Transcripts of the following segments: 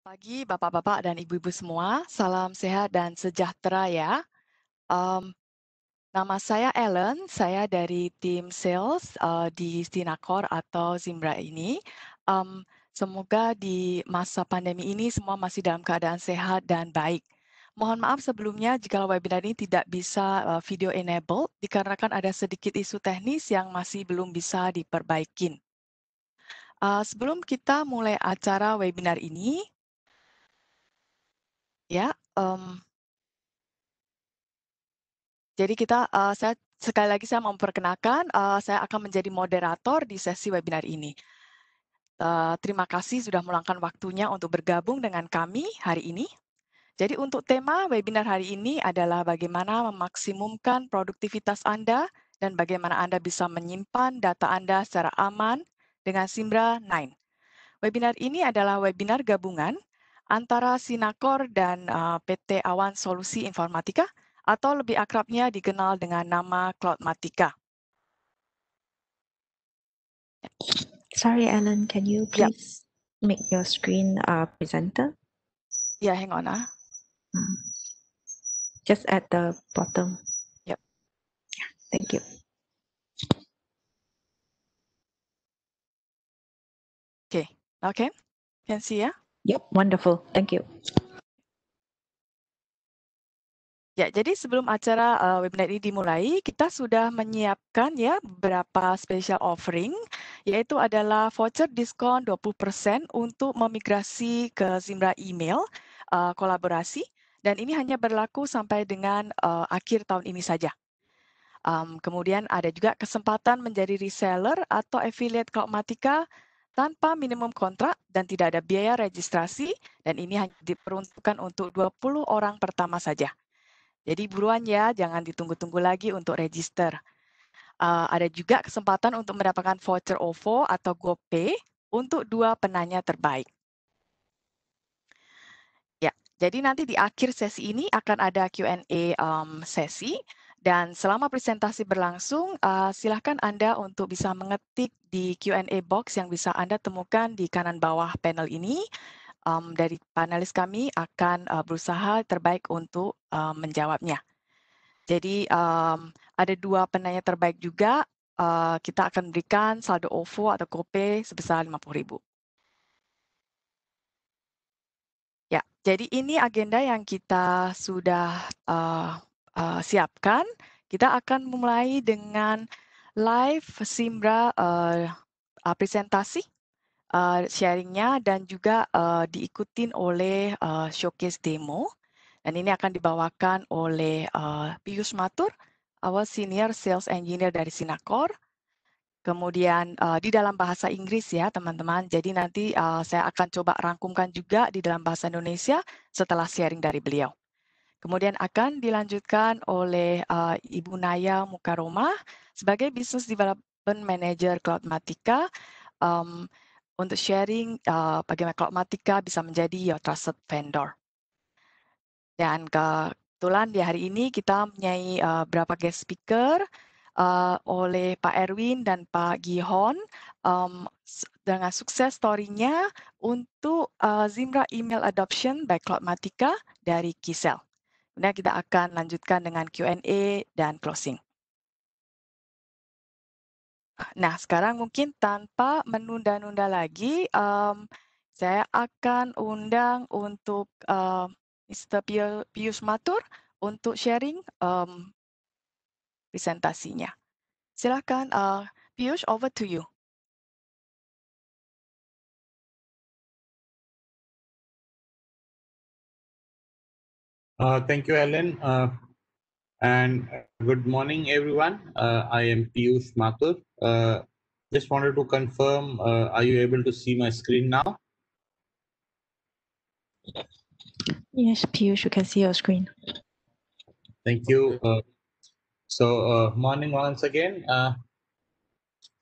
Pagi Bapak-bapak dan Ibu-ibu semua, salam sehat dan sejahtera ya. Mmm, Nama saya Ellen, saya dari tim sales, di Sinakor atau Zimbra ini. Semoga di masa pandemi ini semua masih dalam keadaan sehat dan baik. Mohon maaf sebelumnya jika webinar ini tidak bisa, video enabled dikarenakan ada sedikit isu teknis yang masih belum bisa diperbaikin. Sebelum kita mulai acara webinar ini ya, jadi saya sekali lagi saya memperkenalkan, saya akan menjadi moderator di sesi webinar ini. Terima kasih sudah meluangkan waktunya untuk bergabung dengan kami hari ini. Jadi untuk tema webinar hari ini adalah bagaimana memaksimumkan produktivitas Anda dan bagaimana Anda bisa menyimpan data Anda secara aman dengan Simbra 9. Webinar ini adalah webinar gabungan antara Sinakor dan PT Awan Solusi Informatika atau lebih akrabnya dikenal dengan nama Cloudmatica. Sorry, Alan, can you Yep. please make your screen presenter? Yeah, hang on. Just at the bottom. Yep. Thank you. Okay. Can see ya? Yep, wonderful. Thank you. Ya, jadi sebelum acara webinar ini dimulai, kita sudah menyiapkan ya beberapa special offering, yaitu adalah voucher diskon 20% untuk memigrasi ke Zimbra email kolaborasi, dan ini hanya berlaku sampai dengan akhir tahun ini saja. Kemudian ada juga kesempatan menjadi reseller atau affiliate Cloudmatica tanpa minimum kontrak dan tidak ada biaya registrasi, dan ini hanya diperuntukkan untuk 20 orang pertama saja. Jadi buruan ya, jangan ditunggu-tunggu lagi untuk register. Ada juga kesempatan untuk mendapatkan voucher OVO atau GoPay untuk 2 penanya terbaik. Ya, jadi nanti di akhir sesi ini akan ada Q&A sesi, dan selama presentasi berlangsung, silakan Anda untuk bisa mengetik di Q&A box yang bisa Anda temukan di kanan bawah panel ini. Dari panelis kami akan berusaha terbaik untuk menjawabnya. Jadi ada 2 penanya terbaik juga, kita akan berikan saldo OVO atau GoPay sebesar 50.000. Ya, jadi ini agenda yang kita sudah siapkan. Kita akan mulai dengan live Simbra presentasi, sharingnya, dan juga diikutin oleh showcase demo. Dan ini akan dibawakan oleh Pius Matur, our Senior Sales Engineer dari Sinakor. Kemudian di dalam bahasa Inggris ya teman-teman, jadi nanti saya akan coba rangkumkan juga di dalam bahasa Indonesia setelah sharing dari beliau. Kemudian akan dilanjutkan oleh Ibu Naya Mukaroma sebagai Business Development Manager Cloudmatica untuk sharing bagaimana Cloudmatica bisa menjadi your trusted vendor. Dan kebetulan di hari ini kita mempunyai beberapa guest speaker oleh Pak Erwin dan Pak Gihon dengan sukses story-nya untuk Zimbra Email Adoption by Cloudmatica dari Kisel. Kemudian kita akan lanjutkan dengan Q&A dan closing. Nah, sekarang mungkin tanpa menunda-nunda lagi, saya akan undang untuk Mr. Pius Matur untuk sharing presentasinya. Silakan, Pius, over to you. Thank you, Ellen. And good morning, everyone. I am Piyush Mathur. Just wanted to confirm, are you able to see my screen now? Yes, Piyush, you can see your screen. Thank you. Morning once again.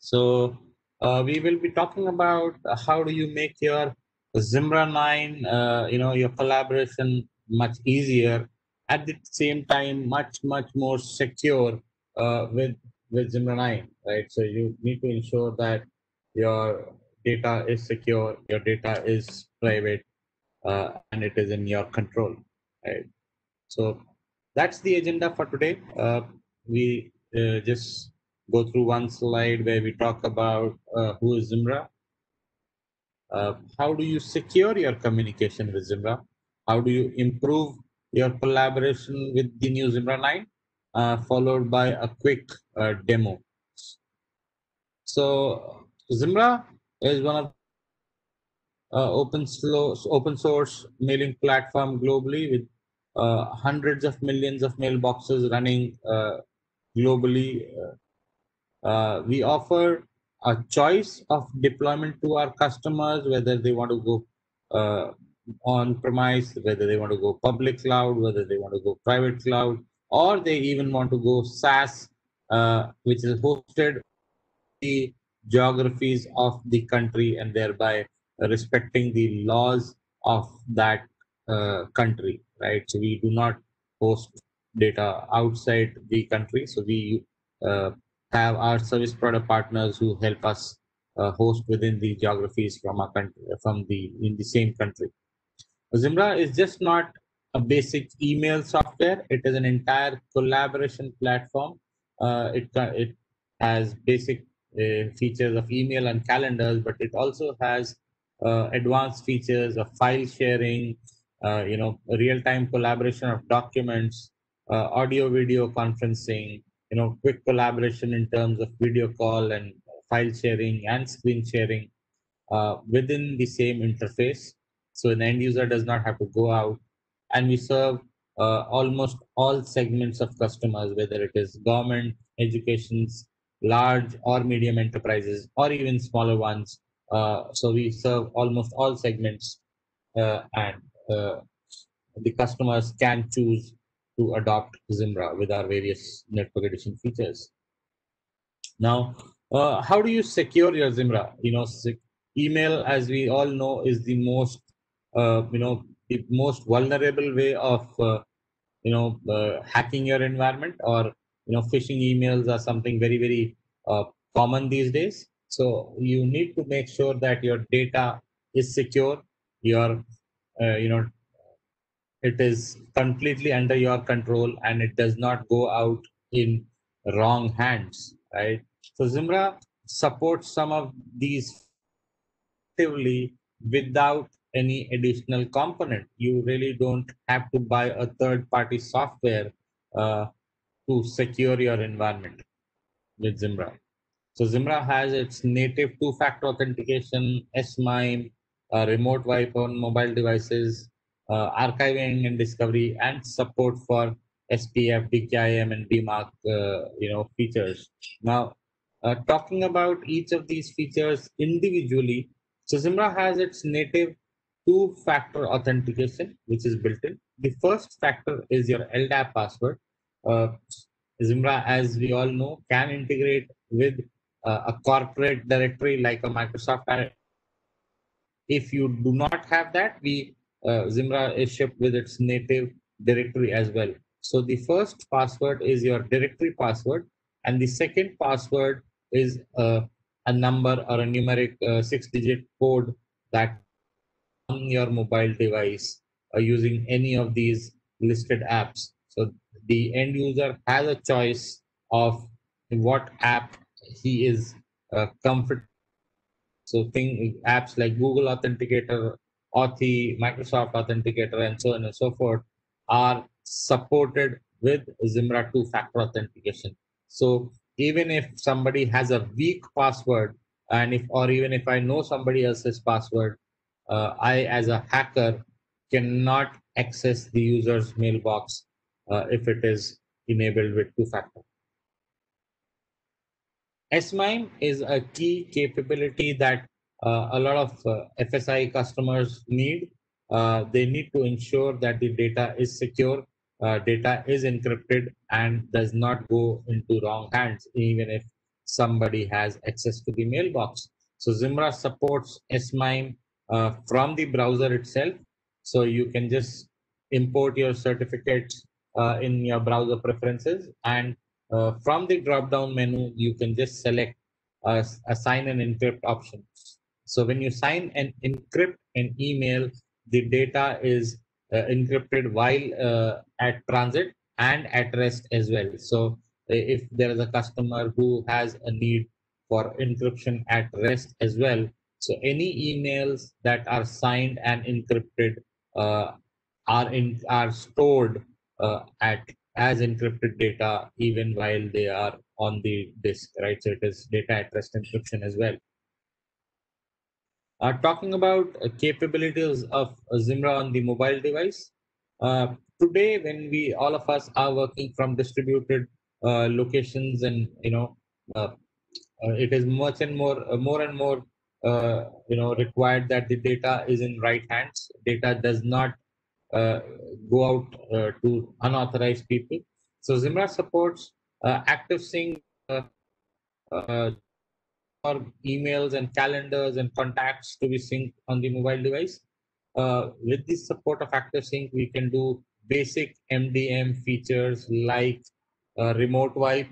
We will be talking about how do you make your Zimbra 9, your collaboration much easier, at the same time much more secure with Zimbra 9, right? So you need to ensure that your data is secure, your data is private, and it is in your control, right? So that's the agenda for today. We just go through one slide where we talk about who is Zimbra, how do you secure your communication with Zimbra, how do you improve your collaboration with the new Zimbra 9, followed by a quick demo. So Zimbra is one of open source mailing platform globally with hundreds of millions of mailboxes running globally. We offer a choice of deployment to our customers, whether they want to go on premise, whether they want to go public cloud, whether they want to go private cloud, or they even want to go SaaS, which is hosted the geographies of the country and thereby respecting the laws of that country, right? So we do not host data outside the country. So we have our service product partners who help us host within the geographies from our country, in the same country. Zimbra is just not a basic email software. It is an entire collaboration platform. It has basic features of email and calendars, but it also has advanced features of file sharing, real-time collaboration of documents, audio video conferencing, quick collaboration in terms of video call and file sharing and screen sharing within the same interface. So an end user does not have to go out, and we serve almost all segments of customers, whether it is government, educations, large or medium enterprises, or even smaller ones. So we serve almost all segments, and the customers can choose to adopt Zimbra with our various network edition features. Now, how do you secure your Zimbra? Email, as we all know, is the most vulnerable way of hacking your environment, or phishing emails are something very, very common these days. So you need to make sure that your data is secure. Your it is completely under your control and it does not go out in wrong hands, right? So Zimbra supports some of these actively without any additional component. You really don't have to buy a third party software uh, to secure your environment with Zimbra. So Zimbra has its native two-factor authentication, SMIME, remote wipe on mobile devices, archiving and discovery, and support for SPF, DKIM, and DMARC, features. Now, talking about each of these features individually, so Zimbra has its native two-factor authentication, which is built in. The first factor is your LDAP password. Uh, Zimbra, as we all know, can integrate with a corporate directory like a Microsoft. If you do not have that, Zimbra is shipped with its native directory as well. So the first password is your directory password, and the second password is a number or a numeric 6-digit code that on your mobile device using any of these listed apps. So the end user has a choice of what app he is comfortable. So apps like Google Authenticator, Authy, Microsoft Authenticator, and so on and so forth are supported with Zimbra two-factor authentication. So even if somebody has a weak password, even if I know somebody else's password, I as a hacker cannot access the user's mailbox if it is enabled with two-factor. SMIME is a key capability that a lot of FSI customers need. They need to ensure that the data is secure, data is encrypted, and does not go into wrong hands, even if somebody has access to the mailbox. So Zimbra supports SMIME from the browser itself. So you can just import your certificates in your browser preferences, and from the drop-down menu, you can just select a sign and encrypt option. So when you sign and encrypt an email, the data is encrypted while at transit and at rest as well. So if there is a customer who has a need for encryption at rest as well, so any emails that are signed and encrypted uh, are stored at as encrypted data even while they are on the disk, right? So it is data at rest encryption as well. Talking about capabilities of Zimra on the mobile device. Today, when we all of us are working from distributed locations, and it is much and more and more required that the data is in right hands. Data does not uh, go out to unauthorized people. So Zimra supports active sync uh, or emails and calendars and contacts to be synced on the mobile device. With the support of ActiveSync, we can do basic MDM features like remote wipe.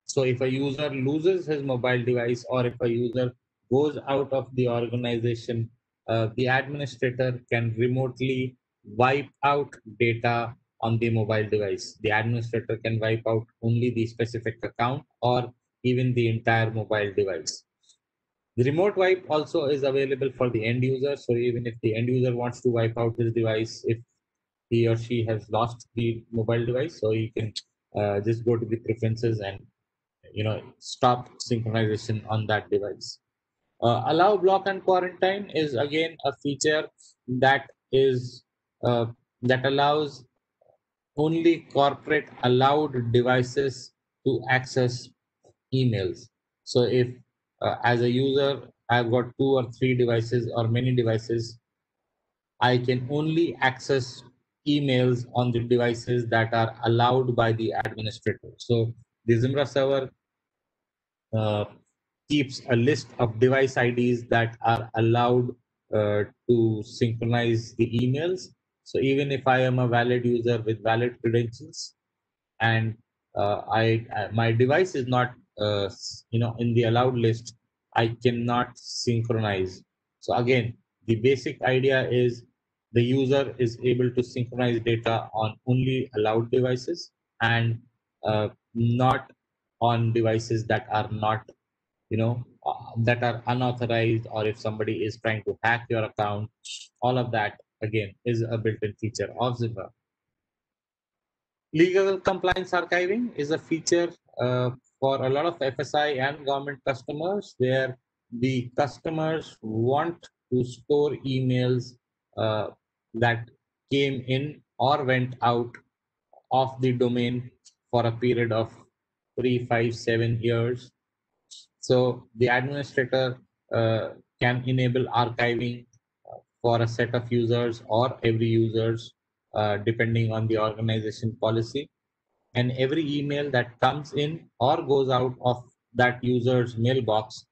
So if a user loses his mobile device, or if a user goes out of the organization, the administrator can remotely wipe out data on the mobile device. The administrator can wipe out only the specific account or even the entire mobile device. The remote wipe also is available for the end user. So even if the end user wants to wipe out his device, if he or she has lost the mobile device, so he can just go to the preferences and stop synchronization on that device. Allow block and quarantine is again a feature that is that allows only corporate allowed devices to access emails. So if as a user I've got 2 or 3 devices or many devices, I can only access emails on the devices that are allowed by the administrator. So the Zimra server uh, keeps a list of device IDs that are allowed to synchronize the emails. So even if I am a valid user with valid credentials, and my device is not in the allowed list, I cannot synchronize. So again, the basic idea is the user is able to synchronize data on only allowed devices, and not on devices that are not that are unauthorized, or if somebody is trying to hack your account. All of that again is a built-in feature of Zimra. Legal compliance archiving is a feature for a lot of FSI and government customers, where the customers want to store emails that came in or went out of the domain for a period of 3, 5, 7 years. So the administrator can enable archiving for a set of users or every users, depending on the organization policy. And every email that comes in or goes out of that user's mailbox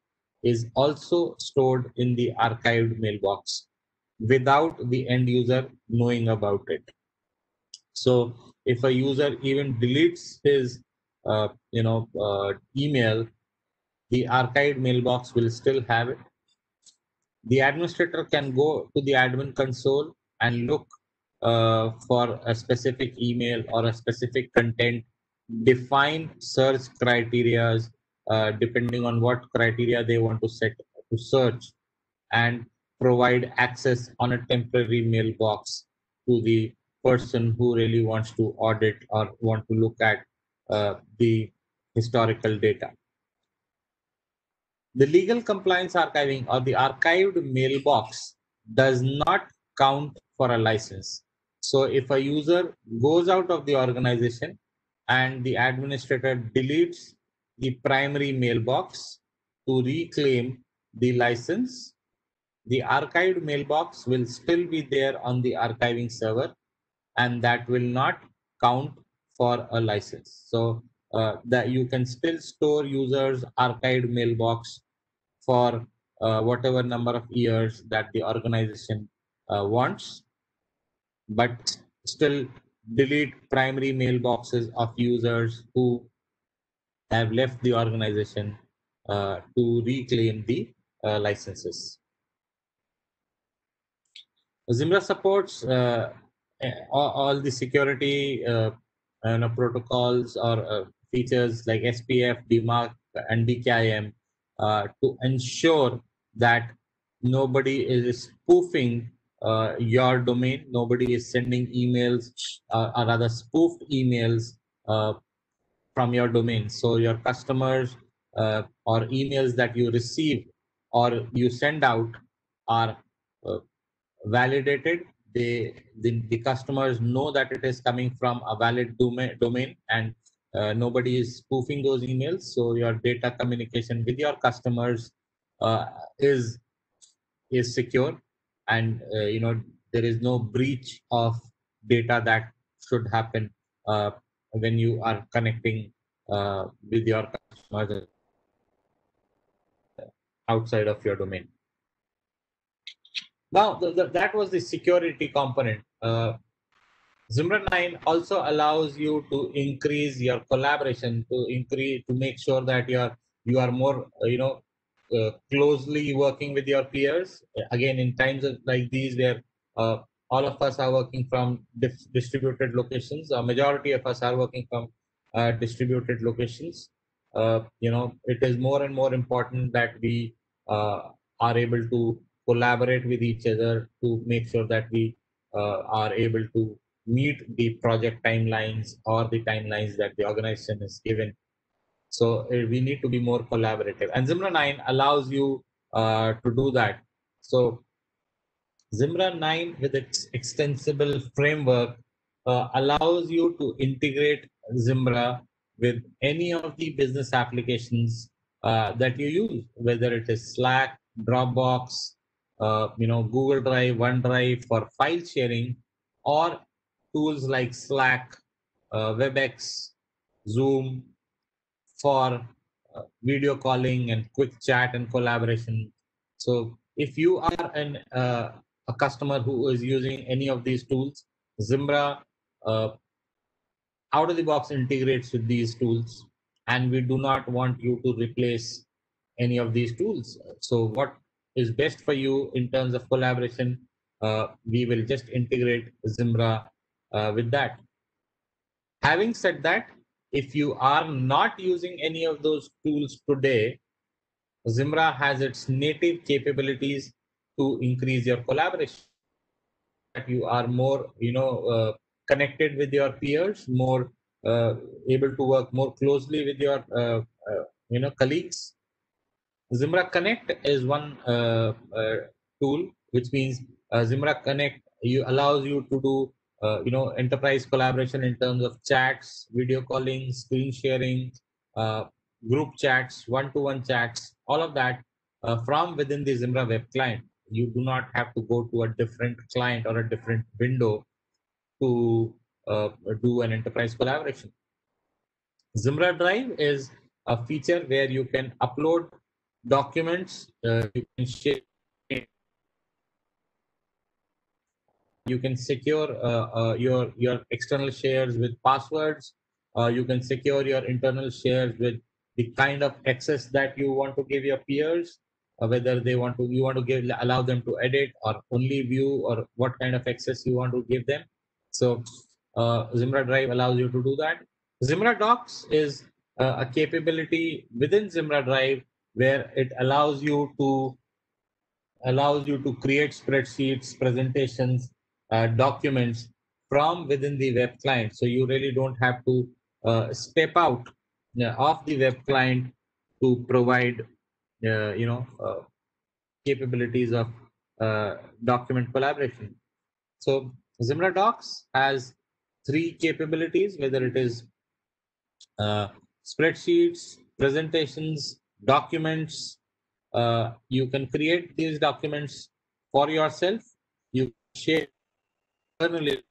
is also stored in the archived mailbox without the end user knowing about it. So if a user even deletes his email, the archived mailbox will still have it. The administrator can go to the admin console and look for a specific email or a specific content, define search criteria depending on what criteria they want to set to search, and provide access on a temporary mailbox to the person who really wants to audit or want to look at the historical data. The legal compliance archiving or the archived mailbox does not count for a license. So if a user goes out of the organization and the administrator deletes the primary mailbox to reclaim the license, the archived mailbox will still be there on the archiving server, and that will not count for a license. So that you can still store users archived mailbox for whatever number of years that the organization wants, but still delete primary mailboxes of users who have left the organization to reclaim the licenses. Zimbra supports all the security protocols or features like SPF, DMARC, and DKIM to ensure that nobody is spoofing your domain. Nobody is sending emails or rather spoofed emails from your domain. So your customers or emails that you receive or you send out are validated. The customers know that it is coming from a valid domain, and nobody is spoofing those emails. So your data communication with your customers uh, is secure, and there is no breach of data that should happen when you are connecting with your customers outside of your domain. Now, that was the security component. Zimbra 9 also allows you to increase your collaboration, to make sure that you are more closely working with your peers. Again, in times like these where all of us are working from distributed locations, a majority of us are working from distributed locations. It is more and more important that we are able to collaborate with each other to make sure that we are able to meet the project timelines or the timelines that the organization is given. So we need to be more collaborative, and Zimbra 9 allows you to do that. So Zimbra 9 with its extensible framework allows you to integrate Zimbra with any of the business applications that you use, whether it is Slack, Dropbox, Google Drive, OneDrive for file sharing, or tools like Slack, WebEx, Zoom for video calling and quick chat and collaboration. So if you are a customer who is using any of these tools, Zimbra out of the box integrates with these tools, and we do not want you to replace any of these tools. So what is best for you in terms of collaboration, we will just integrate Zimbra with that. Having said that, if you are not using any of those tools today, Zimbra has its native capabilities to increase your collaboration. That you are more, connected with your peers, more able to work more closely with your, colleagues. Zimbra Connect is one tool, which means Zimbra Connect allows you to do enterprise collaboration in terms of chats, video calling, screen sharing, uh, group chats, one-to-one chats, all of that from within the Zimbra web client. You do not have to go to a different client or a different window to do an enterprise collaboration. Zimbra Drive is a feature where you can upload documents, you can share, you can secure your external shares with passwords. You can secure your internal shares with the kind of access that you want to give your peers, whether you want to allow them to edit or only view, or what kind of access you want to give them. So Zimbra Drive allows you to do that. Zimbra Docs is a capability within Zimbra Drive where it allows you to create spreadsheets, presentations, documents from within the web client. So you really don't have to step out of the web client to provide, capabilities of document collaboration. So Zimbra Docs has three capabilities, whether it is spreadsheets, presentations, documents. You can create these documents for yourself. You share internally,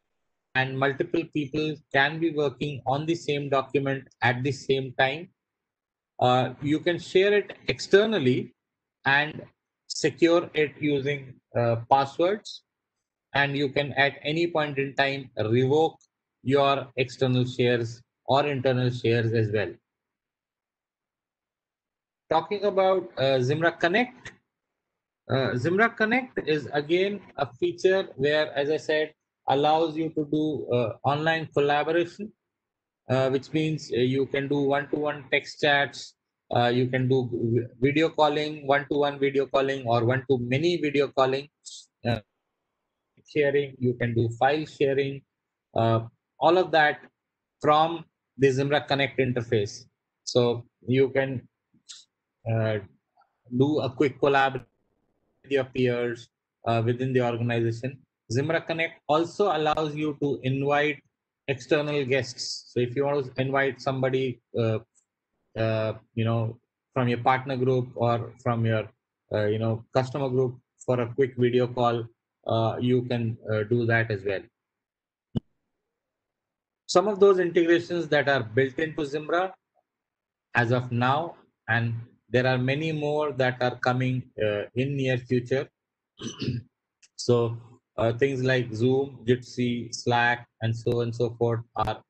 and multiple people can be working on the same document at the same time. You can share it externally and secure it using passwords, and you can at any point in time revoke your external shares or internal shares as well. Talking about Zimbra Connect, Zimra Connect is again a feature where, as I said, allows you to do online collaboration, which means you can do one-to-one text chats, you can do video calling, one-to-one video calling, or one-to-many video calling, uh, sharing, you can do file sharing, uh, all of that from the Zimra Connect interface. So you can uh, do a quick collab with your peers within the organization. Zimra Connect also allows you to invite external guests. So if you want to invite somebody, from your partner group or from your, customer group for a quick video call, you can do that as well. Some of those integrations that are built into Zimra as of now, and there are many more that are coming in near future. So things like Zoom, Jitsi, Slack, and so on and so forth are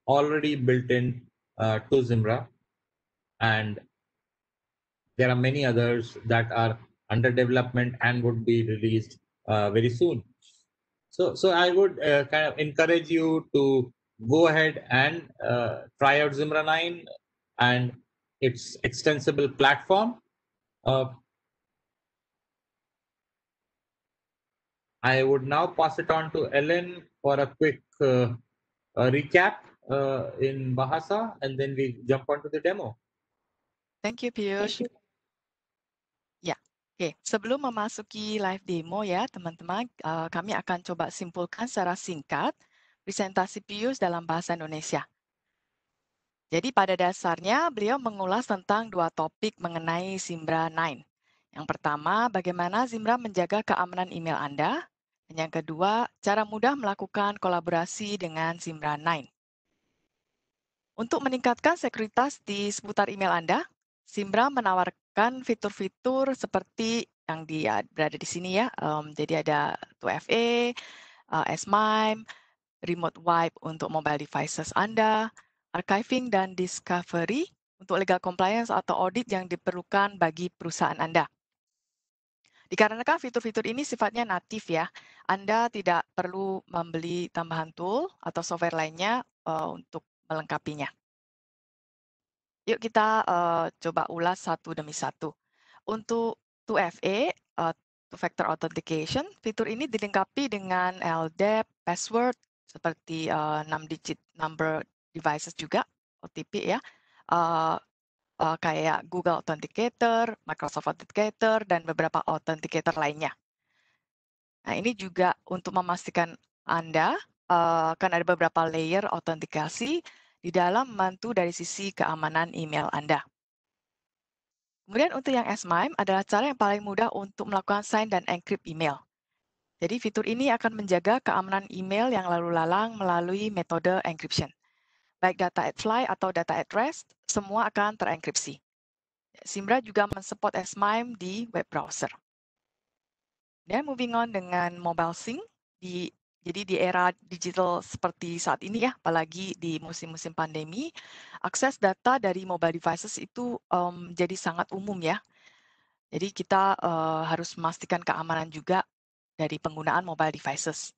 already built in to Zimra, and there are many others that are under development and would be released very soon. So I would kind of encourage you to go ahead and try out Zimra 9 and its extensible platform. I would now pass it on to Ellen for a quick recap in Bahasa, and then we jump onto the demo. Thank you, Piyush. Ya, oke. Sebelum memasuki live demo ya, teman-teman, kami akan coba simpulkan secara singkat presentasi Piyush dalam bahasa Indonesia. Jadi pada dasarnya beliau mengulas tentang dua topik mengenai Zimbra 9. Yang pertama, bagaimana Zimbra menjaga keamanan email Anda. Dan yang kedua, cara mudah melakukan kolaborasi dengan Zimbra 9. Untuk meningkatkan sekuritas di seputar email Anda, Zimbra menawarkan fitur-fitur seperti yang berada di sini ya. Jadi ada 2FA, S-MIME, remote wipe untuk mobile devices Anda, archiving dan discovery untuk legal compliance atau audit yang diperlukan bagi perusahaan Anda. Dikarenakan fitur-fitur ini sifatnya natif ya, Anda tidak perlu membeli tambahan tool atau software lainnya untuk melengkapinya. Yuk kita coba ulas satu demi satu. Untuk 2FA, Two-Factor Authentication, fitur ini dilengkapi dengan LDAP, password, seperti 6-digit number devices juga, OTP ya, kayak Google Authenticator, Microsoft Authenticator, dan beberapa authenticator lainnya. Nah, ini juga untuk memastikan Anda kan ada beberapa layer autentikasi di dalam membantu dari sisi keamanan email Anda. Kemudian untuk yang S-MIME adalah cara yang paling mudah untuk melakukan sign dan encrypt email. Jadi fitur ini akan menjaga keamanan email yang lalu lalang melalui metode encryption. Baik data at fly atau data at rest, semua akan terenkripsi. Zimbra juga mensupport S-MIME di web browser. Dan moving on dengan mobile sync, jadi di era digital seperti saat ini ya, apalagi di musim-musim pandemi, akses data dari mobile devices itu jadi sangat umum ya. Jadi kita harus memastikan keamanan juga dari penggunaan mobile devices.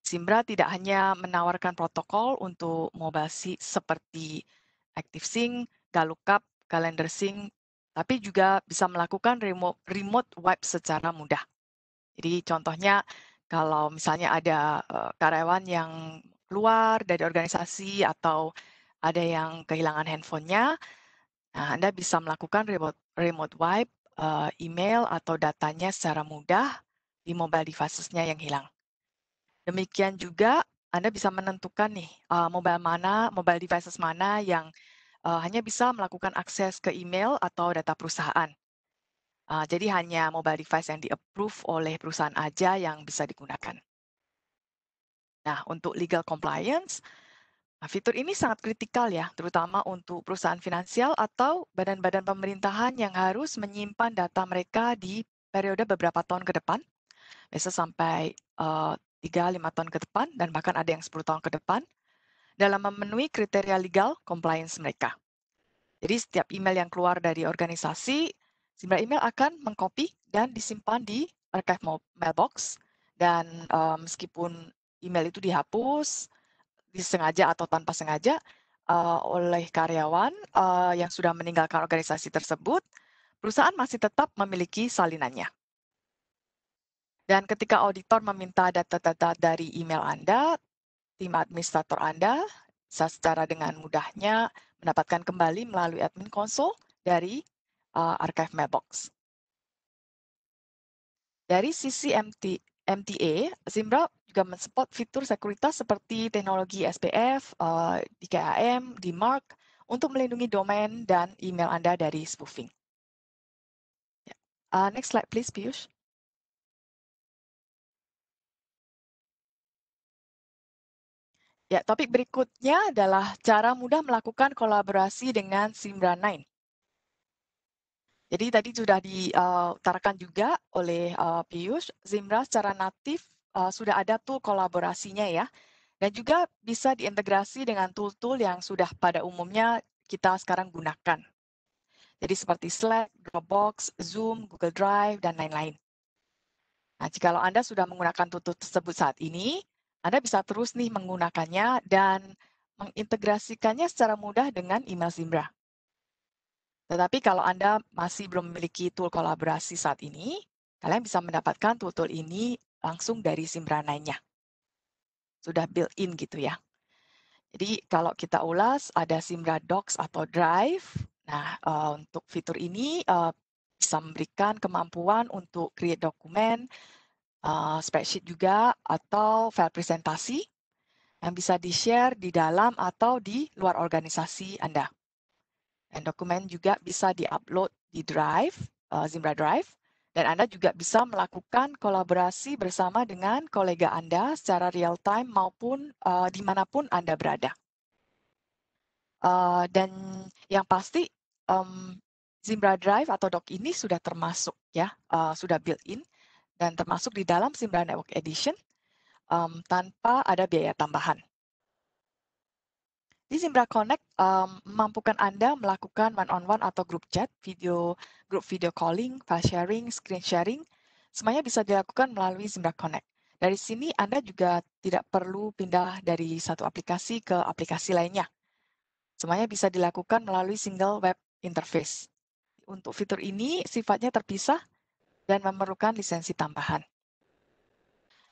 Zimbra tidak hanya menawarkan protokol untuk mobile sync seperti ActiveSync, Galookup, Calendar Sync, tapi juga bisa melakukan remote wipe secara mudah. Jadi contohnya kalau misalnya ada karyawan yang keluar dari organisasi atau ada yang kehilangan handphonenya, nah Anda bisa melakukan remote wipe email atau datanya secara mudah di mobile devices-nya yang hilang. Demikian juga Anda bisa menentukan nih mobile devices mana yang hanya bisa melakukan akses ke email atau data perusahaan. Jadi hanya mobile device yang di-approve oleh perusahaan aja yang bisa digunakan. Nah, untuk legal compliance, fitur ini sangat kritikal ya, terutama untuk perusahaan finansial atau badan-badan pemerintahan yang harus menyimpan data mereka di periode beberapa tahun ke depan, biasa sampai 3-5 tahun ke depan, dan bahkan ada yang 10 tahun ke depan, dalam memenuhi kriteria legal compliance mereka. Jadi setiap email yang keluar dari organisasi, Zimbra email akan mengcopy dan disimpan di archive mailbox. Dan meskipun email itu dihapus, disengaja atau tanpa sengaja, oleh karyawan yang sudah meninggalkan organisasi tersebut, perusahaan masih tetap memiliki salinannya. Dan ketika auditor meminta data-data dari email Anda, tim administrator Anda bisa secara dengan mudahnya mendapatkan kembali melalui admin console dari archive mailbox. Dari sisi MTA, Zimbra juga mensupport fitur sekuritas seperti teknologi SPF, DKIM, DMARC untuk melindungi domain dan email Anda dari spoofing. Next slide please, Piyush. Ya, topik berikutnya adalah cara mudah melakukan kolaborasi dengan Zimbra 9. Jadi tadi sudah diutarakan juga oleh Piyush, Zimbra secara natif sudah ada tool kolaborasinya ya. Dan juga bisa diintegrasi dengan tool-tool yang sudah pada umumnya kita sekarang gunakan. Jadi seperti Slack, Dropbox, Zoom, Google Drive, dan lain-lain. Nah, jika Anda sudah menggunakan tool tersebut saat ini, Anda bisa terus nih menggunakannya dan mengintegrasikannya secara mudah dengan email Zimbra. Tetapi kalau Anda masih belum memiliki tool kolaborasi saat ini, kalian bisa mendapatkan tool-tool ini langsung dari Zimbra 9-nya. Sudah built-in gitu ya. Jadi kalau kita ulas, ada Zimbra Docs atau Drive. Nah, untuk fitur ini bisa memberikan kemampuan untuk create dokumen, spreadsheet juga, atau file presentasi yang bisa di-share di dalam atau di luar organisasi Anda. Dan dokumen juga bisa di-upload di Drive, Zimbra Drive, dan Anda juga bisa melakukan kolaborasi bersama dengan kolega Anda secara real-time maupun dimanapun Anda berada. Dan yang pasti Zimbra Drive atau doc ini sudah termasuk ya, sudah built-in dan termasuk di dalam Zimbra Network Edition tanpa ada biaya tambahan. Di Zimbra Connect memampukan Anda melakukan one-on-one atau group chat, group video calling, file sharing, screen sharing, semuanya bisa dilakukan melalui Zimbra Connect. Dari sini Anda juga tidak perlu pindah dari satu aplikasi ke aplikasi lainnya. Semuanya bisa dilakukan melalui single web interface. Untuk fitur ini sifatnya terpisah dan memerlukan lisensi tambahan.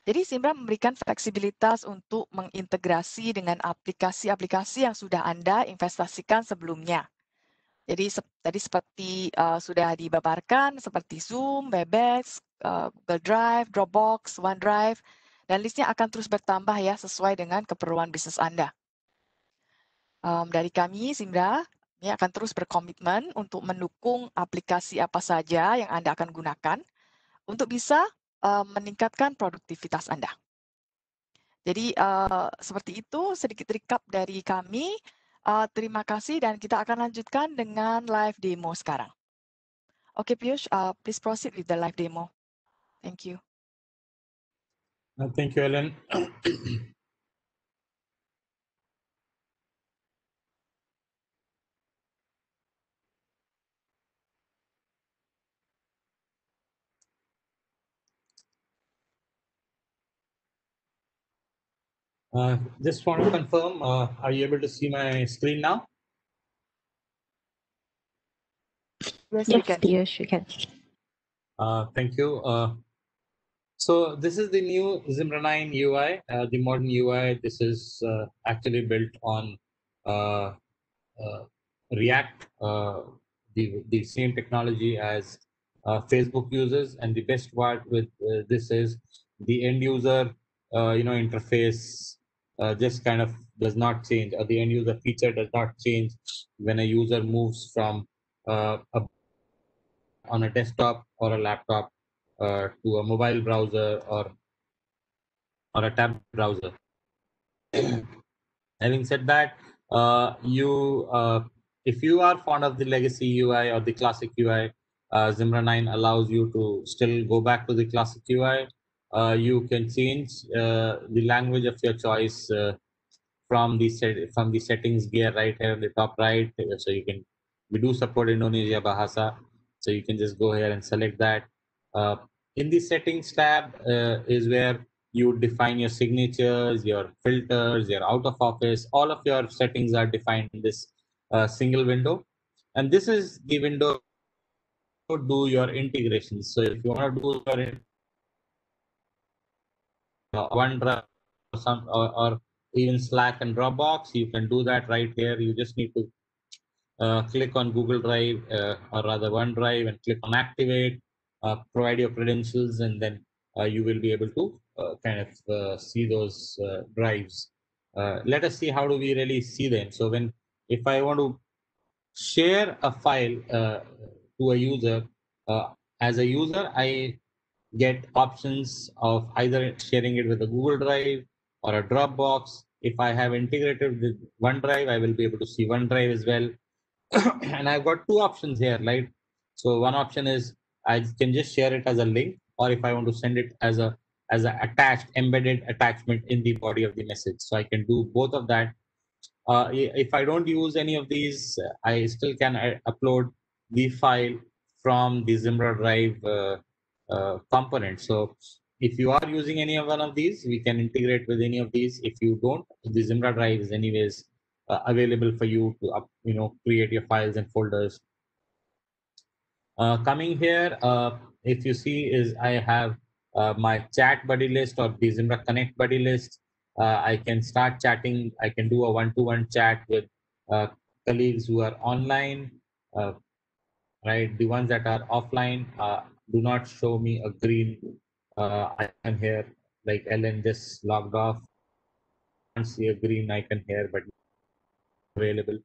Jadi Zimbra memberikan fleksibilitas untuk mengintegrasi dengan aplikasi-aplikasi yang sudah Anda investasikan sebelumnya. Jadi tadi seperti sudah dibabarkan seperti Zoom, Webex, Google Drive, Dropbox, OneDrive, dan listnya akan terus bertambah ya sesuai dengan keperluan bisnis Anda. Dari kami, Zimbra, ini akan terus berkomitmen untuk mendukung aplikasi apa saja yang Anda akan gunakan untuk bisa meningkatkan produktivitas Anda. Jadi seperti itu sedikit recap dari kami. Terima kasih dan kita akan lanjutkan dengan live demo sekarang. Oke, Piyush, please proceed with the live demo. Thank you. Thank you, Ellen. Just want to confirm, are you able to see my screen now? Yes, Yes, we can. Piyush, you can. Thank you. So this is the new Zimbra 9 UI, the modern UI. This is actually built on React, the same technology as Facebook uses. And the best part with this is the end user, interface just kind of does not change, or the end user feature does not change when a user moves from on a desktop or a laptop to a mobile browser or a tab browser. Having said that, if you are fond of the legacy UI or the classic UI, Zimbra 9 allows you to still go back to the classic UI. You can change the language of your choice from the settings gear right here in the top right. So we do support Indonesia Bahasa. So you can just go here and select that. In the settings tab is where you define your signatures, your filters, your out of office. All of your settings are defined in this single window. And this is the window to do your integrations. So if you want to do your OneDrive or even Slack and Dropbox, you can do that right here. You just need to click on Google Drive or rather OneDrive and click on Activate, provide your credentials, and then you will be able to kind of see those drives. Let us see how do we really see them. So if I want to share a file to a user, as a user, I get options of either sharing it with a Google Drive or a Dropbox. If I have integrated with OneDrive, I will be able to see OneDrive as well. And I've got two options here, right? So one option is I can just share it as a link, or if I want to send it as a attached embedded attachment in the body of the message. So I can do both of that. If I don't use any of these, I still can upload the file from the Zimbra Drive component. So if you are using any of one of these, we can integrate with any of these. If you don't, the Zimbra Drive is anyways available for you to create your files and folders. Coming here, if you see, is I have my chat buddy list or the Zimbra Connect buddy list. I can start chatting. I can do a one-to-one chat with colleagues who are online. Right, the ones that are offline do not show me a green icon here. Like Ellen just logged off. I can't see a green icon here, but available.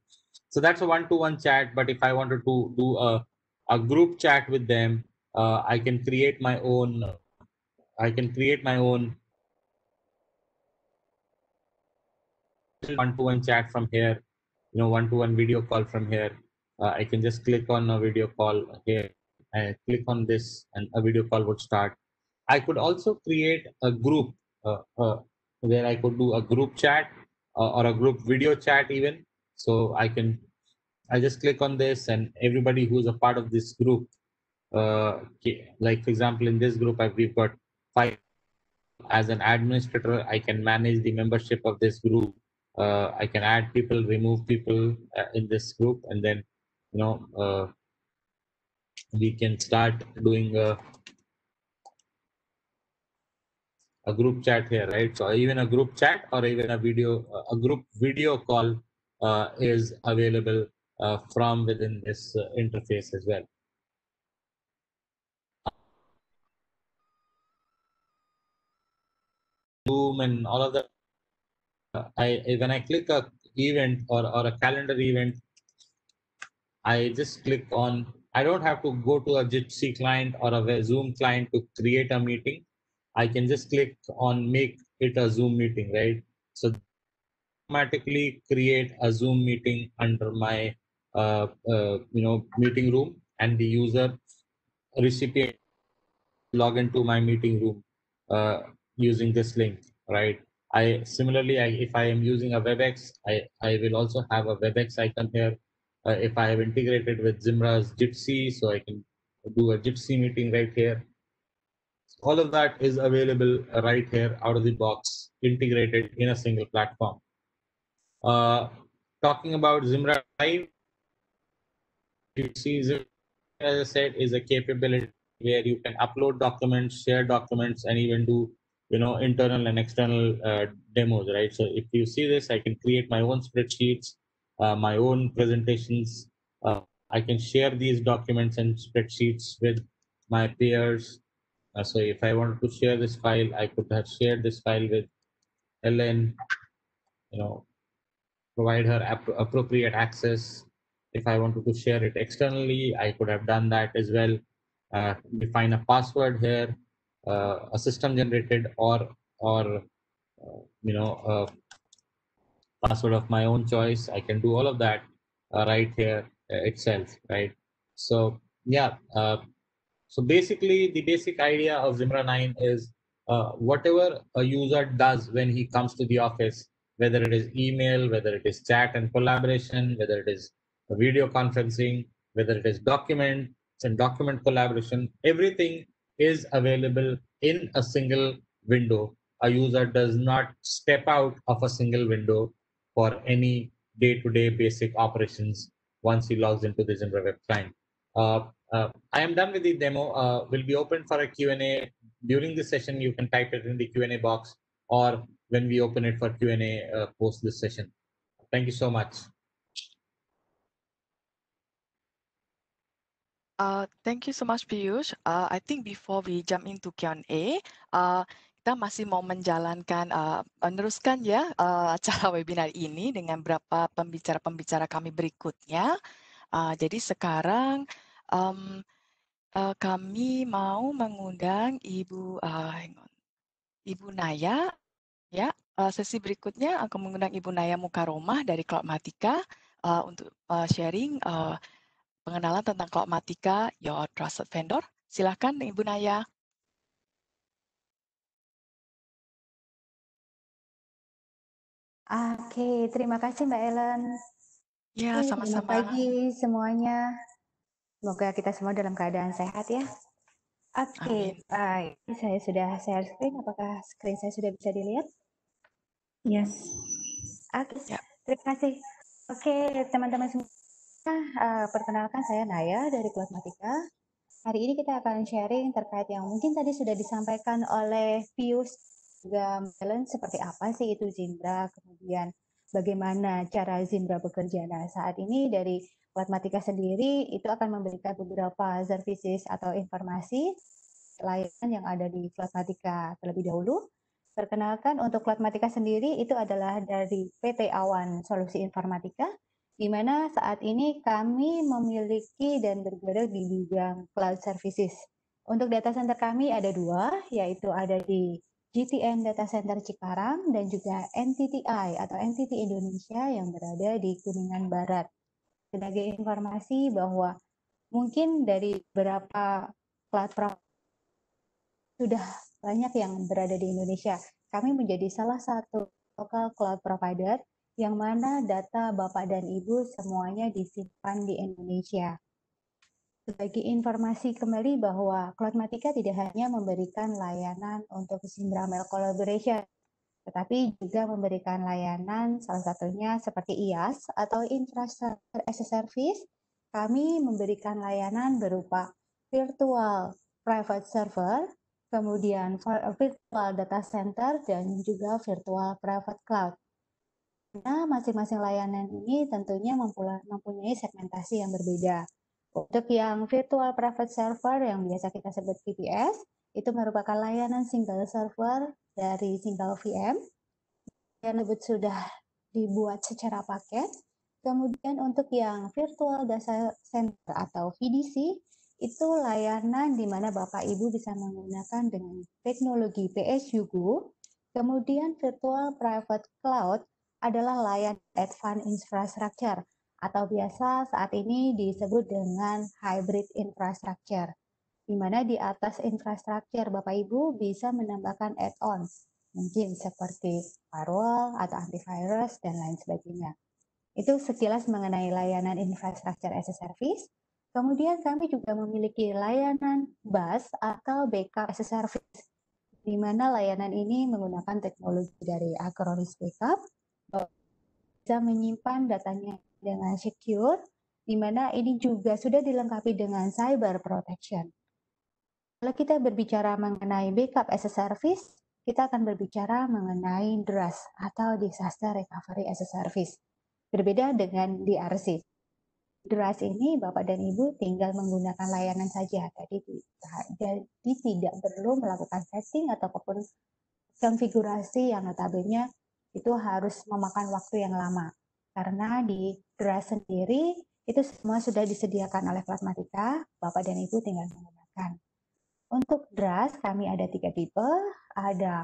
So that's a one-to-one chat. But if I wanted to do a group chat with them, I can create my own. I can create my own one-to-one chat from here. One-to-one video call from here. I can just click on a video call here. I click on this, and a video call would start. I could also create a group where I could do a group chat or a group video chat even. So I just click on this, and everybody who's a part of this group, like for example, in this group, we've got 5. As an administrator, I can manage the membership of this group. I can add people, remove people in this group, and then we can start doing a group chat here, right? So even a group chat or even a group video call is available from within this interface as well. Zoom and all of that. When I click a event or a calendar event, I just click on. I don't have to go to a Jitsi client or a Zoom client to create a meeting. I can just click on make it a Zoom meeting, right? So automatically create a Zoom meeting under my meeting room, and the user recipient log into my meeting room using this link, right? If I am using a WebEx, I will also have a WebEx icon here. If I have integrated with Zimra's Jitsi, so I can do a Jitsi meeting right here. All of that is available right here out of the box, integrated in a single platform. Talking about Zimbra Live, you see, as I said, is a capability where you can upload documents, share documents, and even do internal and external demos, right? So if you see this, I can create my own spreadsheets, my own presentations. I can share these documents and spreadsheets with my peers. So if I wanted to share this file, I could have shared this file with Ellen, provide her appropriate access. If I wanted to share it externally, I could have done that as well. Define a password here, a system generated or password of my own choice. I can do all of that right here itself, right? So yeah, so basically the basic idea of Zimbra 9 is whatever a user does when he comes to the office, whether it is email, whether it is chat and collaboration, whether it is video conferencing, whether it is document and document collaboration, everything is available in a single window. A user does not step out of a single window for any day-to-day basic operations once he logs into the Zimbra web client. I am done with the demo. Will be open for a Q&A. During this session, you can type it in the Q&A box, or when we open it for Q&A post this session. Thank you so much. Thank you so much, Piyush. I think before we jump into Q&A, kita masih mau menjalankan, meneruskan ya acara webinar ini dengan beberapa pembicara-pembicara kami berikutnya. Jadi sekarang kami mau mengundang Ibu Ibu Naya. Ya, sesi berikutnya akan mengundang Ibu Naya Mukaromah dari Cloudmatica untuk sharing pengenalan tentang Cloudmatica, your trusted vendor. Silakan Ibu Naya. Oke, terima kasih Mbak Ellen. Ya, Selamat sama-sama. pagi semuanya. Semoga kita semua dalam keadaan sehat ya. Oke, baik. Saya sudah share screen. Apakah screen saya sudah bisa dilihat? Yes. Oke, Ya. terima kasih. Oke, teman-teman semua. Perkenalkan saya Naya dari Cloudmatica. Hari ini kita akan sharing terkait yang mungkin tadi sudah disampaikan oleh Pius juga Ellen, seperti apa sih itu Zimbra, kemudian bagaimana cara Zimbra bekerja. Nah, saat ini dari Cloudmatica sendiri itu akan memberikan beberapa services atau informasi layanan yang ada di Cloudmatica terlebih dahulu. Perkenalkan untuk Cloudmatica sendiri itu adalah dari PT Awan Solusi Informatika, di mana saat ini kami memiliki dan bergerak di bidang cloud services. Untuk data center kami ada dua, yaitu ada di GTN Data Center Cikarang dan juga NTTI atau NTT Indonesia yang berada di Kuningan Barat. Sebagai informasi bahwa mungkin dari beberapa cloud provider sudah banyak yang berada di Indonesia. Kami menjadi salah satu local cloud provider yang mana data Bapak dan Ibu semuanya disimpan di Indonesia. Sebagai informasi kembali bahwa Cloudmatica tidak hanya memberikan layanan untuk Zimbra Mail Collaboration, tetapi juga memberikan layanan salah satunya seperti IaaS atau Infrastructure as a Service. Kami memberikan layanan berupa virtual private server, kemudian virtual data center, dan juga virtual private cloud. Nah, masing-masing layanan ini tentunya mempunyai segmentasi yang berbeda. Untuk yang virtual private server yang biasa kita sebut VPS, itu merupakan layanan single server dari single VM yang sudah dibuat secara paket. Kemudian untuk yang virtual data center atau VDC, itu layanan di mana Bapak Ibu bisa menggunakan dengan teknologi PSU-GO. Kemudian virtual private cloud adalah layanan advanced infrastructure atau biasa saat ini disebut dengan hybrid infrastructure, di mana di atas infrastructure Bapak Ibu bisa menambahkan add-ons, mungkin seperti firewall atau antivirus dan lain sebagainya. Itu sekilas mengenai layanan infrastructure as a service. Kemudian kami juga memiliki layanan BaaS atau backup as a service, di mana layanan ini menggunakan teknologi dari Acronis Backup, bisa menyimpan datanya dengan secure, di mana ini juga sudah dilengkapi dengan cyber protection. Kalau kita berbicara mengenai backup as a service, kita akan berbicara mengenai DRaaS atau Disaster Recovery as a Service. Berbeda dengan DRC. DRaaS ini Bapak dan Ibu tinggal menggunakan layanan saja, jadi tidak perlu melakukan setting ataupun konfigurasi yang notabene itu harus memakan waktu yang lama. Karena di DRaaS sendiri itu semua sudah disediakan oleh Cloudmatica, Bapak dan Ibu tinggal menggunakan. Untuk DRaaS kami ada 3 tipe, ada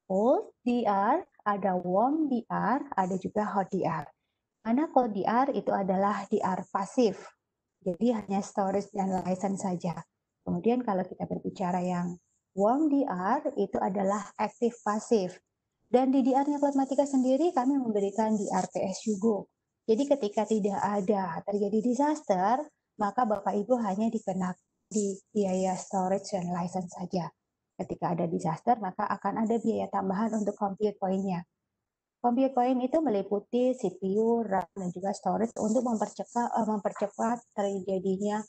Cold DR, ada Warm DR, ada juga Hot DR. Mana Cold DR itu adalah DR pasif, jadi hanya storage dan license saja. Kemudian kalau kita berbicara yang Warm DR itu adalah active pasif. Dan di DR-nya Cloudmatica sendiri kami memberikan DR PSU-GO. Jadi ketika tidak ada terjadi disaster, maka Bapak Ibu hanya dikenakan di biaya storage dan license saja. Ketika ada disaster, maka akan ada biaya tambahan untuk compute point-nya. Compute point itu meliputi CPU, RAM, dan juga storage untuk mempercepat terjadinya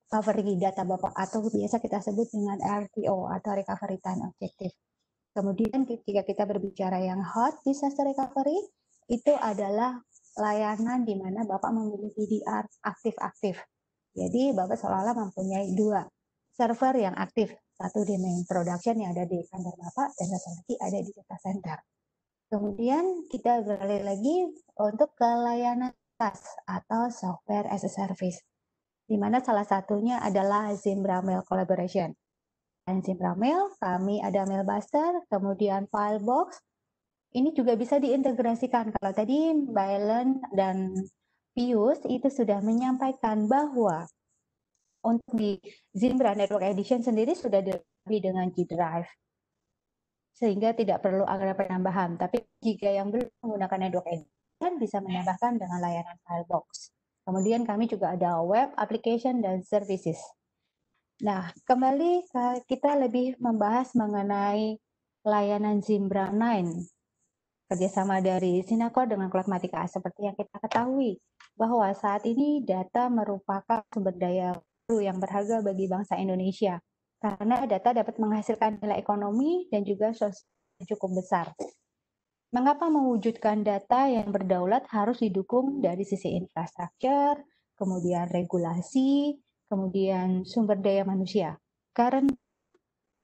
recovery data Bapak atau biasa kita sebut dengan RTO atau Recovery Time Objective. Kemudian ketika kita berbicara yang hot disaster recovery, itu adalah layanan di mana Bapak memiliki DR aktif-aktif. Jadi Bapak seolah-olah mempunyai dua server yang aktif, satu di main production yang ada di kantor Bapak dan satu lagi ada di data center. Kemudian kita beralih lagi untuk ke layanan SaaS atau Software as a Service, di mana salah satunya adalah Zimbra Mail Collaboration. Dan Zimbra Mail, kami ada Mailbuster, kemudian Filebox. Ini juga bisa diintegrasikan. Kalau tadi Mbak Ellen dan Pius itu sudah menyampaikan bahwa untuk di Zimbra Network Edition sendiri sudah dilengkapi dengan G Drive, sehingga tidak perlu ada penambahan. Tapi jika yang belum menggunakan Network Edition bisa menambahkan dengan layanan Filebox. Kemudian kami juga ada Web Application dan Services. Nah, kembali kita lebih membahas mengenai layanan Zimbra 9. Kerjasama dari Synacor dengan Cloudmatica. Seperti yang kita ketahui, bahwa saat ini data merupakan sumber daya baru yang berharga bagi bangsa Indonesia. Karena data dapat menghasilkan nilai ekonomi dan juga sosial cukup besar. Mengapa mewujudkan data yang berdaulat harus didukung dari sisi infrastruktur, kemudian regulasi, kemudian sumber daya manusia? Karena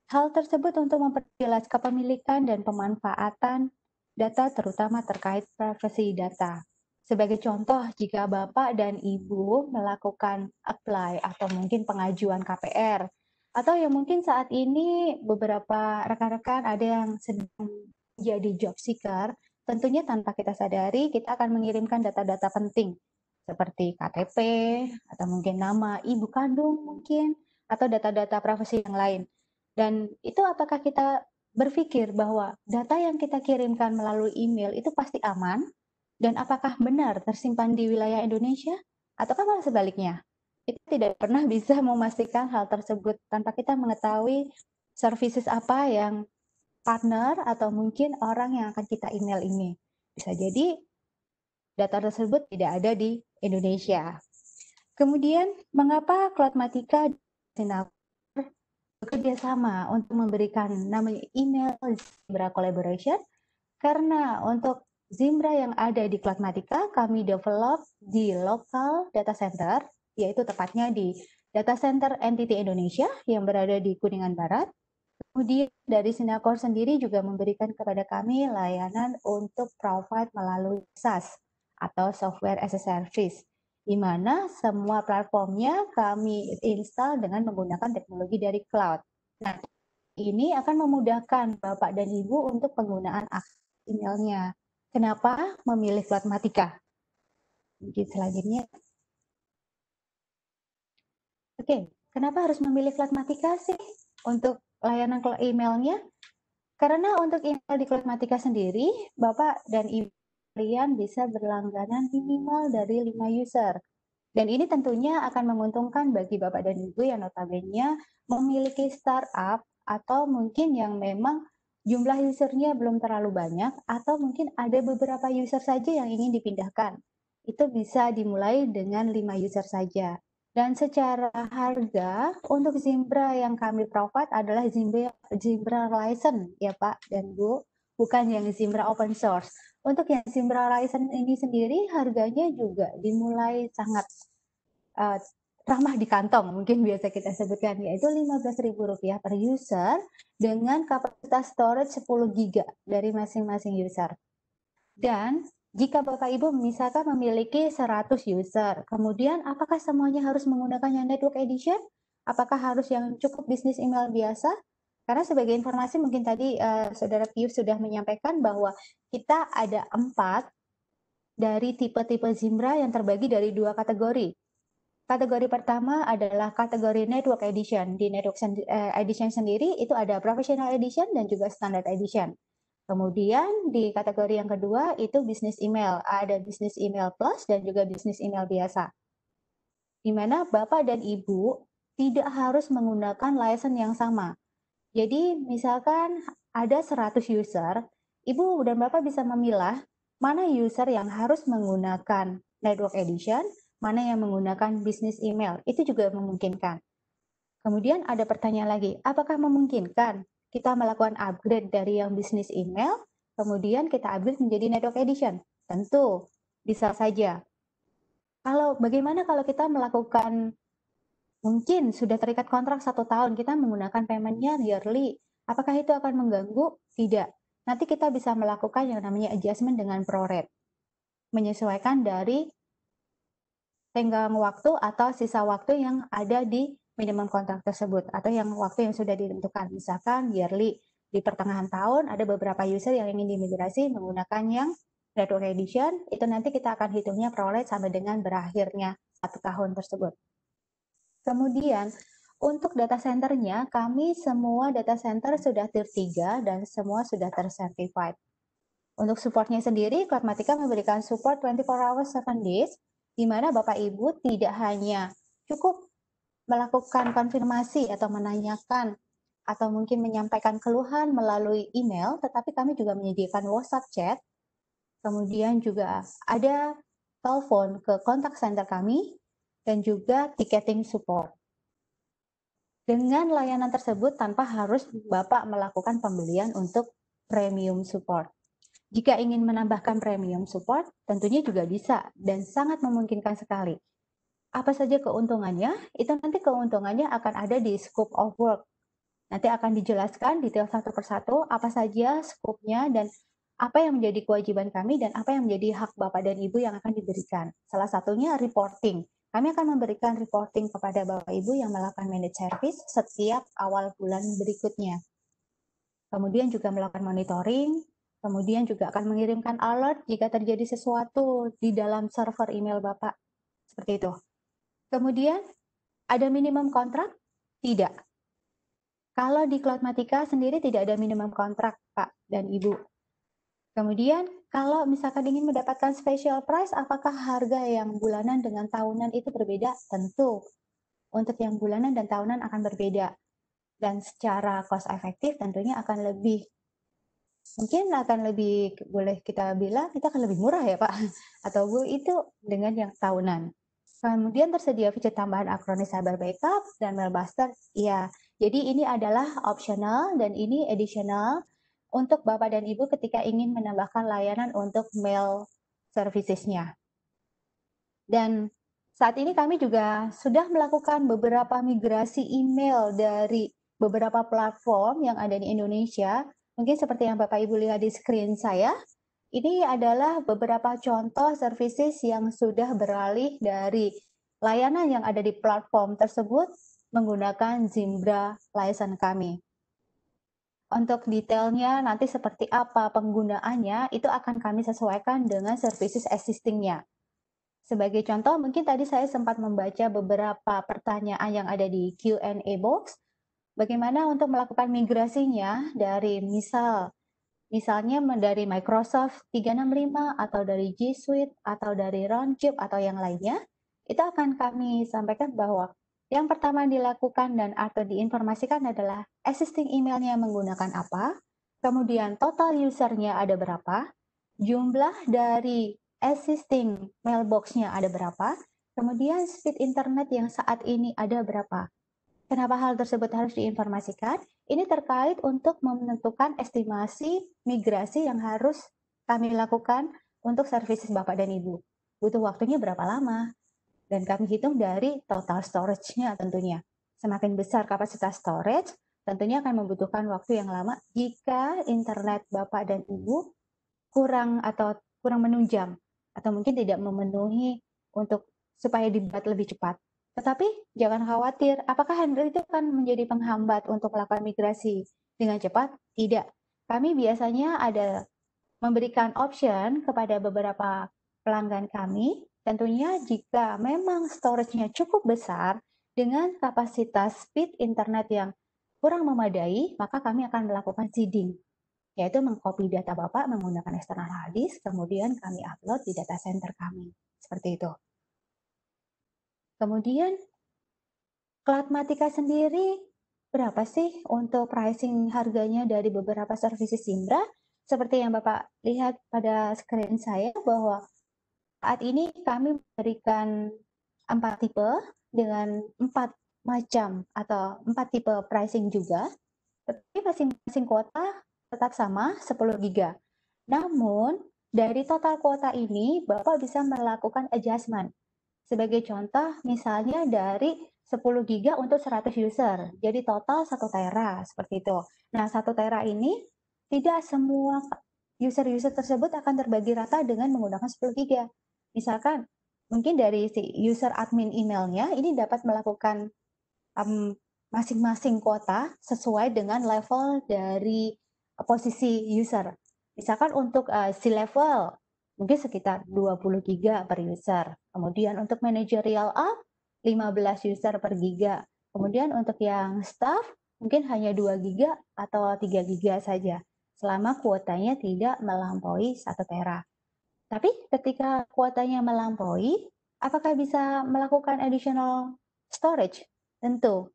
hal tersebut untuk memperjelas kepemilikan dan pemanfaatan data terutama terkait privasi data. Sebagai contoh, jika Bapak dan Ibu melakukan apply atau mungkin pengajuan KPR, atau yang mungkin saat ini beberapa rekan-rekan ada yang sedang jadi job seeker, tentunya tanpa kita sadari kita akan mengirimkan data-data penting seperti KTP atau mungkin nama ibu kandung mungkin atau data-data privasi yang lain. Dan itu apakah kita berpikir bahwa data yang kita kirimkan melalui email itu pasti aman dan apakah benar tersimpan di wilayah Indonesia ataukah malah sebaliknya? Kita tidak pernah bisa memastikan hal tersebut tanpa kita mengetahui services apa yang partner atau mungkin orang yang akan kita email ini. Bisa jadi data tersebut tidak ada di Indonesia. Kemudian, mengapa Cloudmatica dan Synacor bekerja sama untuk memberikan namanya email Zimbra Collaboration? Karena untuk Zimbra yang ada di Cloudmatica, kami develop di local data center, yaitu tepatnya di Data Center NTT Indonesia yang berada di Kuningan Barat. Kemudian dari Synacor sendiri juga memberikan kepada kami layanan untuk provide melalui SaaS atau Software as a Service, di mana semua platformnya kami install dengan menggunakan teknologi dari cloud. Nah, ini akan memudahkan Bapak dan Ibu untuk penggunaan akses emailnya. Kenapa memilih Cloudmatica? Mungkin selanjutnya. Oke, kenapa harus memilih Cloudmatica sih untuk layanan emailnya? Karena untuk email di Cloudmatica sendiri, Bapak dan Ibu kalian bisa berlangganan minimal dari 5 user. Dan ini tentunya akan menguntungkan bagi Bapak dan Ibu yang notabene memiliki startup atau mungkin yang memang jumlah usernya belum terlalu banyak atau mungkin ada beberapa user saja yang ingin dipindahkan. Itu bisa dimulai dengan 5 user saja. Dan secara harga untuk Zimbra yang kami provide adalah Zimbra license ya Pak dan Bu, bukan yang Zimbra open source. Untuk yang Zimbra license ini sendiri harganya juga dimulai sangat ramah di kantong, mungkin biasa kita sebutkan, yaitu Rp15.000 per user dengan kapasitas storage 10 GB dari masing-masing user. Dan jika Bapak Ibu misalkan memiliki 100 user, kemudian apakah semuanya harus menggunakan yang Network Edition? Apakah harus yang cukup bisnis email biasa? Karena sebagai informasi mungkin tadi Saudara Pius sudah menyampaikan bahwa kita ada 4 dari tipe-tipe Zimbra yang terbagi dari 2 kategori. Kategori pertama adalah kategori Network Edition. Di Network Edition sendiri itu ada Professional Edition dan juga Standard Edition. Kemudian di kategori yang kedua itu Business Email. Ada Business Email Plus dan juga Business Email biasa. di mana Bapak dan Ibu tidak harus menggunakan license yang sama. Jadi misalkan ada 100 user, Ibu dan Bapak bisa memilah mana user yang harus menggunakan Network Edition, mana yang menggunakan bisnis email. Itu juga memungkinkan. Kemudian ada pertanyaan lagi, apakah memungkinkan kita melakukan upgrade dari yang bisnis email, kemudian kita upgrade menjadi Network Edition? Tentu, bisa saja. Bagaimana kalau kita melakukan, mungkin sudah terikat kontrak 1 tahun, kita menggunakan payment-nya yearly, apakah itu akan mengganggu? Tidak. Nanti kita bisa melakukan yang namanya adjustment dengan prorate, menyesuaikan dari tenggang waktu atau sisa waktu yang ada di minimum kontrak tersebut atau yang waktu yang sudah ditentukan. Misalkan yearly, di pertengahan tahun ada beberapa user yang ingin dimigrasi menggunakan yang Network Edition, itu nanti kita akan hitungnya prorate sampai dengan berakhirnya 1 tahun tersebut. Kemudian untuk data centernya, kami semua data center sudah tier 3 dan semua sudah tercertified. Untuk supportnya sendiri, Cloudmatica memberikan support 24 hours 7 days, di mana Bapak Ibu tidak hanya cukup melakukan konfirmasi atau menanyakan atau mungkin menyampaikan keluhan melalui email, tetapi kami juga menyediakan WhatsApp chat, kemudian juga ada telepon ke kontak center kami, dan juga ticketing support. Dengan layanan tersebut tanpa harus Bapak melakukan pembelian untuk premium support. Jika ingin menambahkan premium support, tentunya juga bisa dan sangat memungkinkan sekali. Apa saja keuntungannya? Itu nanti keuntungannya akan ada di scope of work. Nanti akan dijelaskan detail satu persatu apa saja scope-nya dan apa yang menjadi kewajiban kami dan apa yang menjadi hak Bapak dan Ibu yang akan diberikan. Salah satunya reporting. Kami akan memberikan reporting kepada Bapak Ibu yang melakukan managed service setiap awal bulan berikutnya. Kemudian juga melakukan monitoring, kemudian juga akan mengirimkan alert jika terjadi sesuatu di dalam server email Bapak. Seperti itu. Kemudian, ada minimum kontrak? Tidak. Kalau di Cloudmatica sendiri tidak ada minimum kontrak, Pak dan Ibu. Kemudian, kalau misalkan ingin mendapatkan special price, apakah harga yang bulanan dengan tahunan itu berbeda? Tentu. Untuk yang bulanan dan tahunan akan berbeda. Dan secara cost efektif tentunya akan lebih, mungkin akan lebih, boleh kita bilang, itu akan lebih murah ya Pak? Atau Bu, itu dengan yang tahunan. Kemudian tersedia fitur tambahan Acronis Cyber Backup dan Mailbuster. Iya, jadi ini adalah optional dan ini additional untuk Bapak dan Ibu ketika ingin menambahkan layanan untuk mail services-nya. Dan saat ini kami juga sudah melakukan beberapa migrasi email dari beberapa platform yang ada di Indonesia. Mungkin seperti yang Bapak Ibu lihat di screen saya, ini adalah beberapa contoh services yang sudah beralih dari layanan yang ada di platform tersebut menggunakan Zimbra license kami. Untuk detailnya nanti seperti apa penggunaannya, itu akan kami sesuaikan dengan services existing-nya. Sebagai contoh, mungkin tadi saya sempat membaca beberapa pertanyaan yang ada di Q&A box. Bagaimana untuk melakukan migrasinya dari misalnya dari Microsoft 365 atau dari G Suite atau dari Roundtube atau yang lainnya, itu akan kami sampaikan bahwa yang pertama dilakukan dan atau diinformasikan adalah existing emailnya menggunakan apa, kemudian total usernya ada berapa, jumlah dari existing mailbox-nya ada berapa, kemudian speed internet yang saat ini ada berapa. Kenapa hal tersebut harus diinformasikan? Ini terkait untuk menentukan estimasi migrasi yang harus kami lakukan untuk services Bapak dan Ibu. Butuh waktunya berapa lama? Dan kami hitung dari total storage-nya tentunya. Semakin besar kapasitas storage, tentunya akan membutuhkan waktu yang lama jika internet Bapak dan Ibu kurang menunjang atau mungkin tidak memenuhi untuk supaya dibuat lebih cepat. Tetapi jangan khawatir, apakah handle itu akan menjadi penghambat untuk melakukan migrasi dengan cepat? Tidak. Kami biasanya ada memberikan option kepada beberapa pelanggan kami, tentunya jika memang storage-nya cukup besar dengan kapasitas speed internet yang kurang memadai, maka kami akan melakukan seeding, yaitu mengcopy data Bapak menggunakan external hard disk, kemudian kami upload di data center kami. Seperti itu. Kemudian Cloudmatica sendiri berapa sih untuk pricing harganya dari beberapa services Simbra? Seperti yang Bapak lihat pada screen saya bahwa saat ini kami memberikan 4 tipe dengan 4 macam atau 4 tipe pricing juga, tetapi masing-masing kuota tetap sama 10 GB. Namun, dari total kuota ini, Bapak bisa melakukan adjustment. Sebagai contoh, misalnya dari 10 GB untuk 100 user, jadi total 1 tera, seperti itu. Nah, 1 tera ini tidak semua user-user tersebut akan terbagi rata dengan menggunakan 10 GB. Misalkan, mungkin dari si user admin emailnya, ini dapat melakukan masing-masing kuota sesuai dengan level dari posisi user. Misalkan untuk C-level, mungkin sekitar 20 GB per user. Kemudian untuk managerial up, 15 user per giga. Kemudian untuk yang staff, mungkin hanya 2 GB atau 3 GB saja, selama kuotanya tidak melampaui 1 tera. Tapi ketika kuotanya melampaui, apakah bisa melakukan additional storage? Tentu.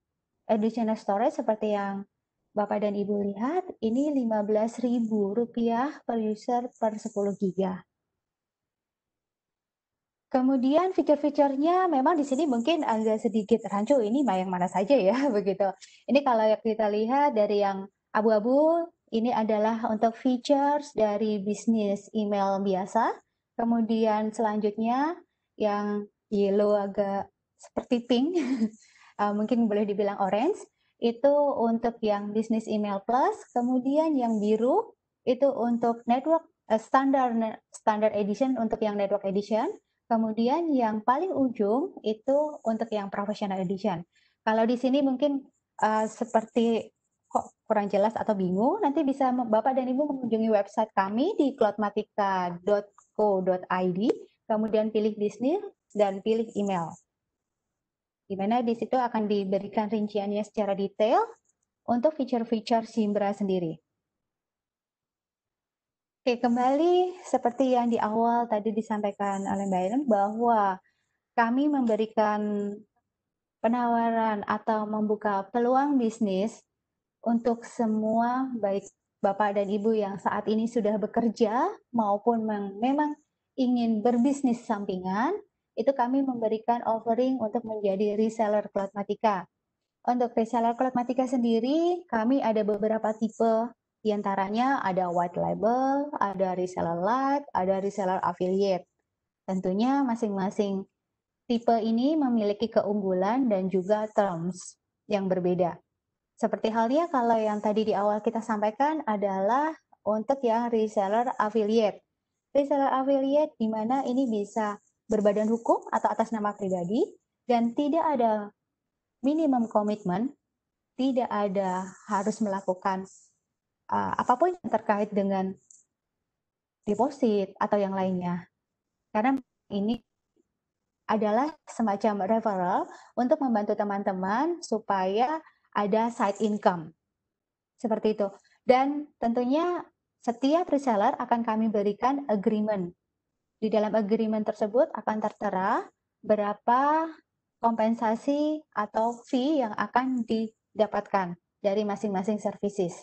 Additional storage seperti yang Bapak dan Ibu lihat, ini Rp15.000 per user per 10 GB. Kemudian fitur-fiturnya memang di sini mungkin agak sedikit rancu, ini yang mana saja ya, begitu. Ini kalau kita lihat dari yang abu-abu, ini adalah untuk features dari bisnis email biasa. Kemudian selanjutnya yang yellow agak seperti pink, mungkin boleh dibilang orange, itu untuk yang bisnis email plus. Kemudian yang biru itu untuk network standard edition untuk yang network edition. Kemudian yang paling ujung itu untuk yang professional edition. Kalau di sini mungkin seperti kok kurang jelas atau bingung, nanti bisa Bapak dan Ibu mengunjungi website kami di cloudmatica.co.id, kemudian pilih bisnis dan pilih email. Di mana di situ akan diberikan rinciannya secara detail untuk fitur-fitur Simbra sendiri. Oke, kembali seperti yang di awal tadi disampaikan oleh Mbak Ellen bahwa kami memberikan penawaran atau membuka peluang bisnis untuk semua, baik Bapak dan Ibu yang saat ini sudah bekerja maupun memang ingin berbisnis sampingan, itu kami memberikan offering untuk menjadi reseller Cloudmatica. Untuk reseller Cloudmatica sendiri, kami ada beberapa tipe, diantaranya ada white label, ada reseller light, ada reseller affiliate. Tentunya masing-masing tipe ini memiliki keunggulan dan juga terms yang berbeda. Seperti halnya kalau yang tadi di awal kita sampaikan adalah untuk yang reseller affiliate. Reseller affiliate di mana ini bisa berbadan hukum atau atas nama pribadi dan tidak ada minimum komitmen, tidak ada harus melakukan apapun yang terkait dengan deposit atau yang lainnya. Karena ini adalah semacam referral untuk membantu teman-teman supaya ada side income. Seperti itu. Dan tentunya setiap reseller akan kami berikan agreement. Di dalam agreement tersebut akan tertera berapa kompensasi atau fee yang akan didapatkan dari masing-masing services.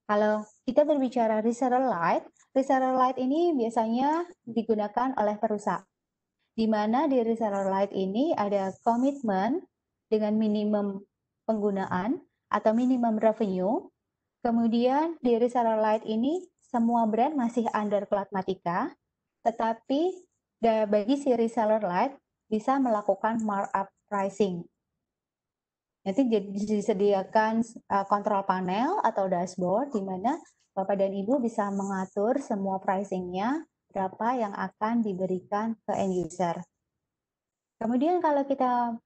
Kalau kita berbicara reseller light ini biasanya digunakan oleh perusahaan. Di mana di reseller light ini ada komitmen dengan minimum penggunaan atau minimum revenue. Kemudian di reseller light ini semua brand masih under Cloudmatica, tetapi bagi si reseller light bisa melakukan markup pricing. Nanti disediakan kontrol panel atau dashboard di mana Bapak dan Ibu bisa mengatur semua pricingnya berapa yang akan diberikan ke end user. Kemudian kalau kita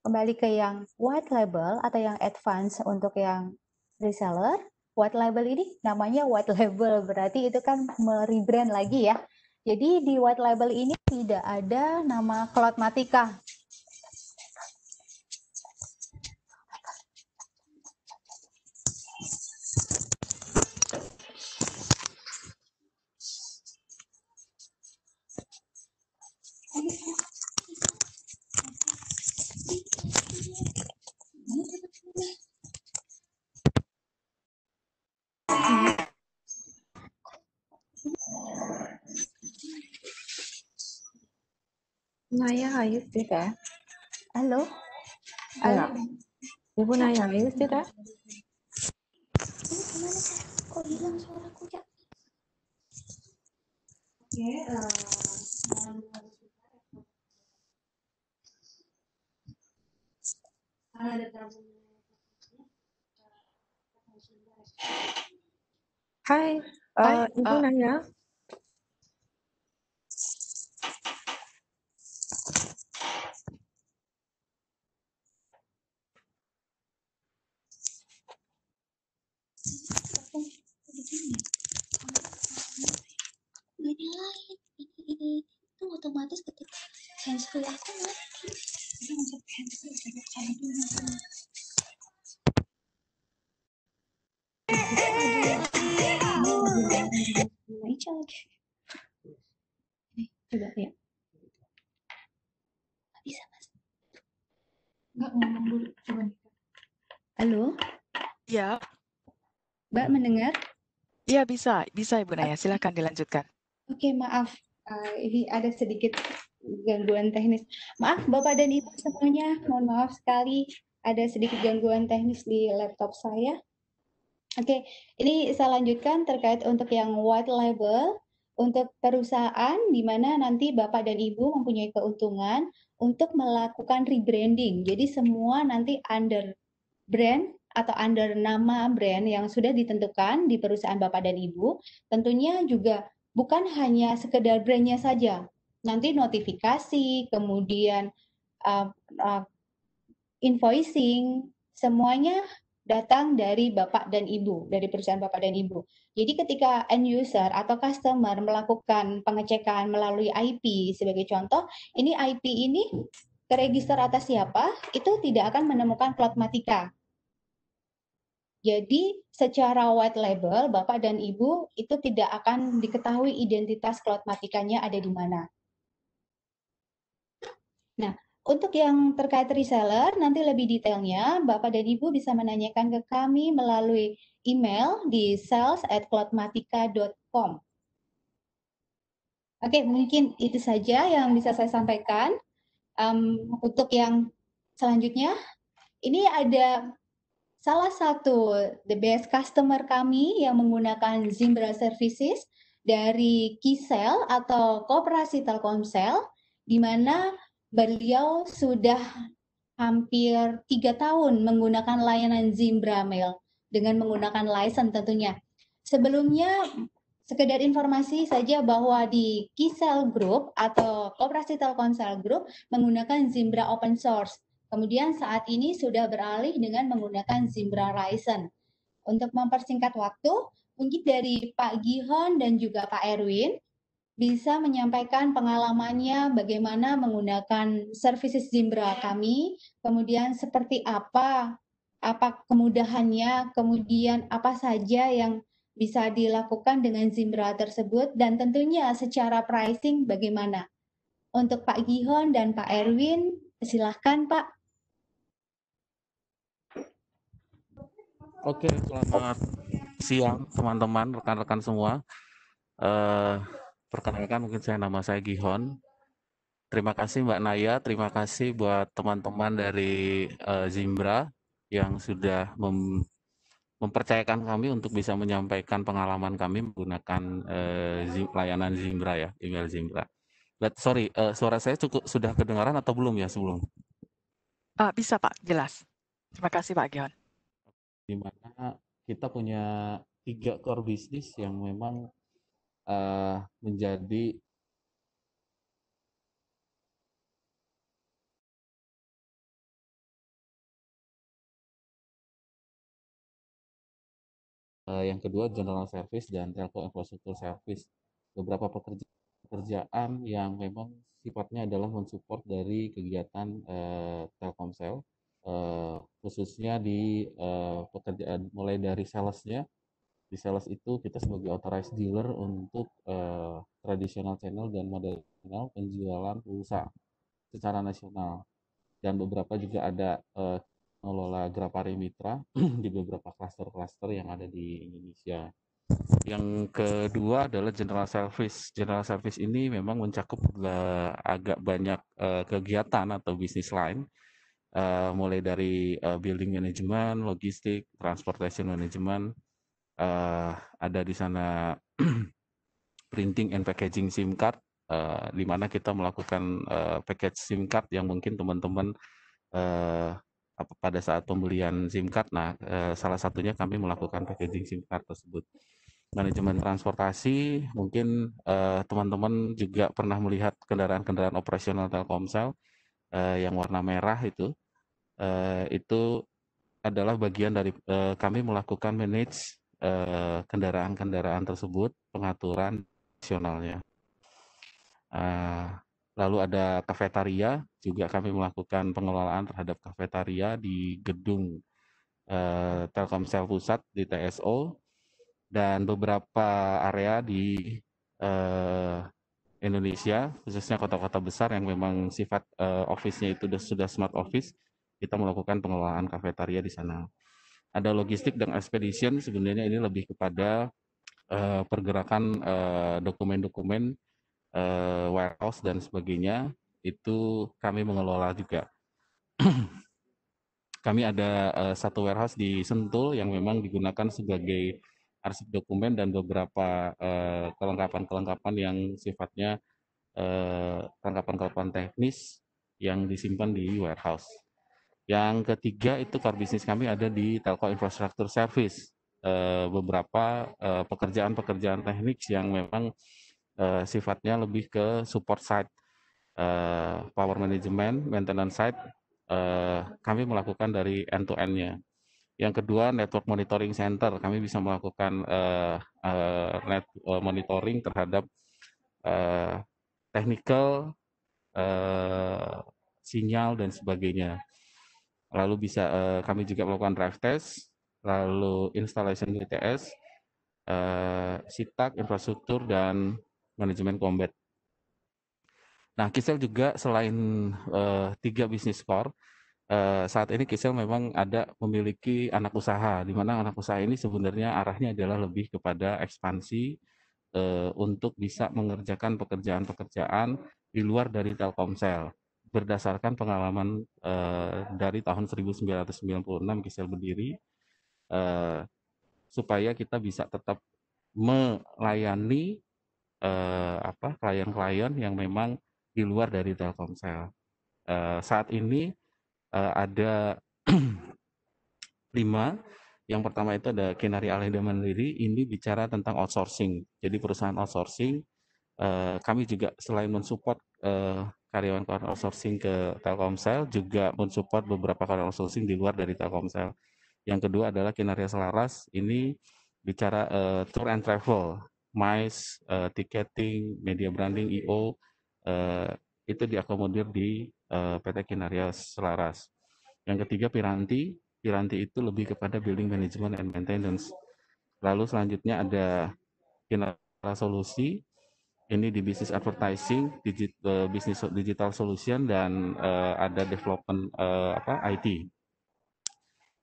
kembali ke yang white label atau yang advance untuk yang reseller, white label ini namanya white label, berarti itu kan merebrand lagi ya. Jadi di white label ini tidak ada nama Cloudmatica. Naya, are you still there? Halo? Enggak. Ibu Naya, are you still there? Ini gimana, Cak? Kok hilang suaraku, Cak? Hai, Hai, Ibu Naya. Udah nyalain. Ini itu otomatis ketika handsfree aku mati. Dia ngajak handsfree, coba cari dulu. Mulai charge. Coba ya. Nggak bisa, Mas. Nggak ngomong dulu. Coba. Halo, ya, Mbak mendengar? iya bisa Ibu Naya. Silakan dilanjutkan. Oke, maaf. Ini ada sedikit gangguan teknis. Maaf, Bapak dan Ibu semuanya. Mohon maaf sekali ada sedikit gangguan teknis di laptop saya. Oke, ini saya lanjutkan terkait untuk yang white label. Untuk perusahaan di mana nanti Bapak dan Ibu mempunyai keuntungan untuk melakukan rebranding. Jadi semua nanti under brand atau under nama brand yang sudah ditentukan di perusahaan Bapak dan Ibu, tentunya juga bukan hanya sekedar brandnya saja. Nanti notifikasi, kemudian uh, uh, invoicing, semuanya datang dari Bapak dan Ibu, dari perusahaan Bapak dan Ibu. Jadi ketika end user atau customer melakukan pengecekan melalui IP sebagai contoh, ini IP ini terregister atas siapa, itu tidak akan menemukan Cloudmatica. Jadi secara white label, Bapak dan Ibu itu tidak akan diketahui identitas Cloudmatica-nya ada di mana. Nah, untuk yang terkait reseller, nanti lebih detailnya Bapak dan Ibu bisa menanyakan ke kami melalui email di sales@cloudmatica.com. Oke, mungkin itu saja yang bisa saya sampaikan. Untuk yang selanjutnya, ini ada salah satu the best customer kami yang menggunakan Zimbra Services dari Kisel atau Koperasi Telkomsel, di mana beliau sudah hampir 3 tahun menggunakan layanan Zimbra Mail dengan menggunakan license tentunya. Sebelumnya, sekedar informasi saja bahwa di Kisel Group atau Koperasi Telkomsel Group menggunakan Zimbra Open Source. Kemudian saat ini sudah beralih dengan menggunakan Zimbra License. Untuk mempersingkat waktu, mungkin dari Pak Gihon dan juga Pak Erwin bisa menyampaikan pengalamannya bagaimana menggunakan services Zimbra kami, kemudian seperti apa kemudahannya, kemudian apa saja yang bisa dilakukan dengan Zimbra tersebut, dan tentunya secara pricing bagaimana. Untuk Pak Gihon dan Pak Erwin, silahkan Pak. Oke, selamat siang teman-teman, rekan-rekan semua. Perkenalkan, mungkin nama saya Gihon. Terima kasih Mbak Naya, terima kasih buat teman-teman dari Zimbra yang sudah mempercayakan kami untuk bisa menyampaikan pengalaman kami menggunakan layanan Zimbra ya, email Zimbra. Sorry, suara saya sudah kedengaran atau belum ya sebelum? Bisa Pak, jelas. Terima kasih Pak Gion. Di mana kita punya 3 core bisnis yang memang menjadi yang kedua general service dan telco infrastructure service. Beberapa pekerjaan yang memang sifatnya adalah mensupport dari kegiatan Telkomsel, khususnya di pekerjaan mulai dari salesnya. Di sales itu kita sebagai authorized dealer untuk traditional channel dan model channel penjualan pulsa secara nasional, dan beberapa juga ada mengelola Grapari Mitra di beberapa klaster-klaster yang ada di Indonesia. Yang kedua adalah general service. General service ini memang mencakup agak banyak kegiatan atau bisnis lain, mulai dari building management, logistik, transportation management, ada di sana printing and packaging SIM card, di mana kita melakukan package SIM card yang mungkin teman-teman pada saat pembelian SIM card. Nah, salah satunya kami melakukan packaging SIM card tersebut. Manajemen transportasi, mungkin teman-teman juga pernah melihat kendaraan-kendaraan operasional Telkomsel yang warna merah itu adalah bagian dari kami melakukan manage kendaraan-kendaraan tersebut, pengaturan nasionalnya. Lalu ada kafetaria, juga kami melakukan pengelolaan terhadap kafetaria di gedung Telkomsel Pusat di TSO, dan beberapa area di Indonesia, khususnya kota-kota besar yang memang sifat office-nya itu sudah smart office, kita melakukan pengelolaan kafetaria di sana. Ada logistik dan expedition, sebenarnya ini lebih kepada pergerakan dokumen-dokumen, warehouse dan sebagainya, itu kami mengelola juga. Kami ada satu warehouse di Sentul yang memang digunakan sebagai arsip dokumen dan beberapa kelengkapan-kelengkapan yang sifatnya kelengkapan-kelengkapan teknis yang disimpan di warehouse. Yang ketiga itu core bisnis kami ada di Telco Infrastructure Service. Beberapa pekerjaan-pekerjaan teknik yang memang sifatnya lebih ke support side, power management, maintenance side, kami melakukan dari end to end-nya. Yang kedua, network monitoring center, kami bisa melakukan monitoring terhadap technical, sinyal dan sebagainya. Lalu bisa kami juga melakukan drive test, lalu installation BTS, SITAK, infrastruktur, dan manajemen combat. Nah, Kisel juga selain 3 bisnis core, saat ini Kisel memang memiliki anak usaha, di mana anak usaha ini sebenarnya arahnya adalah lebih kepada ekspansi untuk bisa mengerjakan pekerjaan-pekerjaan di luar dari Telkomsel. Berdasarkan pengalaman dari tahun 1996 Kisel berdiri, supaya kita bisa tetap melayani klien-klien yang memang di luar dari Telkomsel. Saat ini ada 5. Yang pertama itu ada Kinari Alenda Mandiri, ini bicara tentang outsourcing. Jadi perusahaan outsourcing, kami juga selain mensupport karyawan-karyawan outsourcing ke Telkomsel, juga mensupport beberapa karyawan outsourcing di luar dari Telkomsel. Yang kedua adalah Kinaria Selaras, ini bicara tour and travel, MICE, ticketing, media branding, IO, itu diakomodir di PT Kinaria Selaras. Yang ketiga Piranti itu lebih kepada building management and maintenance. Lalu selanjutnya ada Kinaria Solusi, ini di business advertising, business digital solution, dan ada development IT.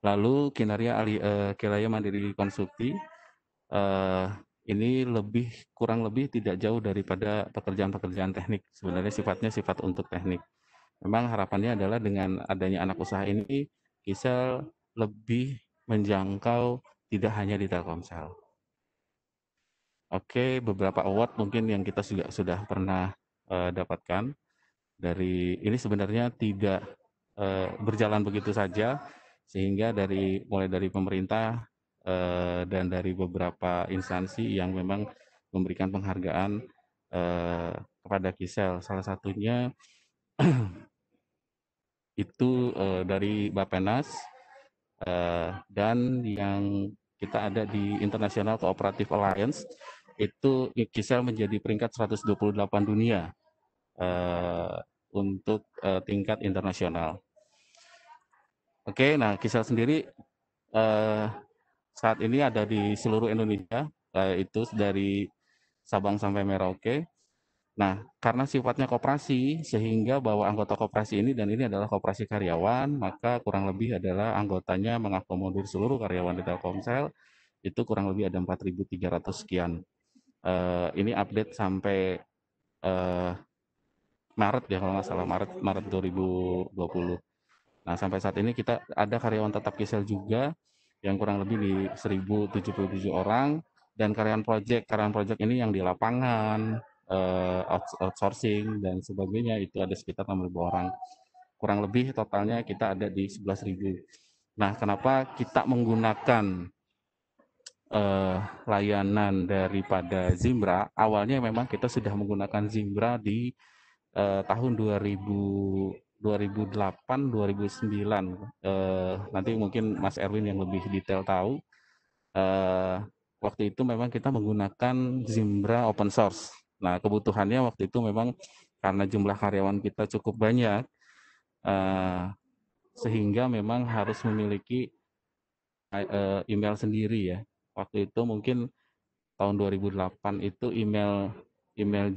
Lalu Kinaria Kiraya Mandiri Konstrukti, ini kurang lebih tidak jauh daripada pekerjaan-pekerjaan teknik. Sebenarnya sifatnya sifat untuk teknik. Memang harapannya adalah dengan adanya anak usaha ini, Kisel lebih menjangkau tidak hanya di Telkomsel. Oke, beberapa award mungkin yang kita juga sudah pernah dapatkan. Ini sebenarnya tidak berjalan begitu saja, sehingga mulai dari pemerintah dan dari beberapa instansi yang memang memberikan penghargaan kepada Kisel. Salah satunya itu dari Bappenas, dan yang kita ada di International Cooperative Alliance, itu Kisel menjadi peringkat 128 dunia untuk tingkat internasional. Oke, nah Kisel sendiri saat ini ada di seluruh Indonesia, itu dari Sabang sampai Merauke. Nah, karena sifatnya koperasi, sehingga bahwa anggota koperasi ini, dan ini adalah koperasi karyawan, maka kurang lebih adalah anggotanya mengakomodir seluruh karyawan di Telkomsel, itu kurang lebih ada 4.300 sekian. Ini update sampai Maret ya, kalau nggak salah, Maret 2020. Nah, sampai saat ini kita ada karyawan tetap Kisel juga yang kurang lebih di 1.077 orang, dan karyawan project ini yang di lapangan, outsourcing dan sebagainya itu ada sekitar 6.000 orang. Kurang lebih totalnya kita ada di 11.000. Nah, kenapa kita menggunakan layanan daripada Zimbra? Awalnya memang kita sudah menggunakan Zimbra di tahun 2008, 2009. Nanti mungkin Mas Erwin yang lebih detail tahu. Waktu itu memang kita menggunakan Zimbra open source. Nah, kebutuhannya waktu itu memang karena jumlah karyawan kita cukup banyak, sehingga memang harus memiliki email sendiri ya. Waktu itu mungkin tahun 2008 itu email Gmail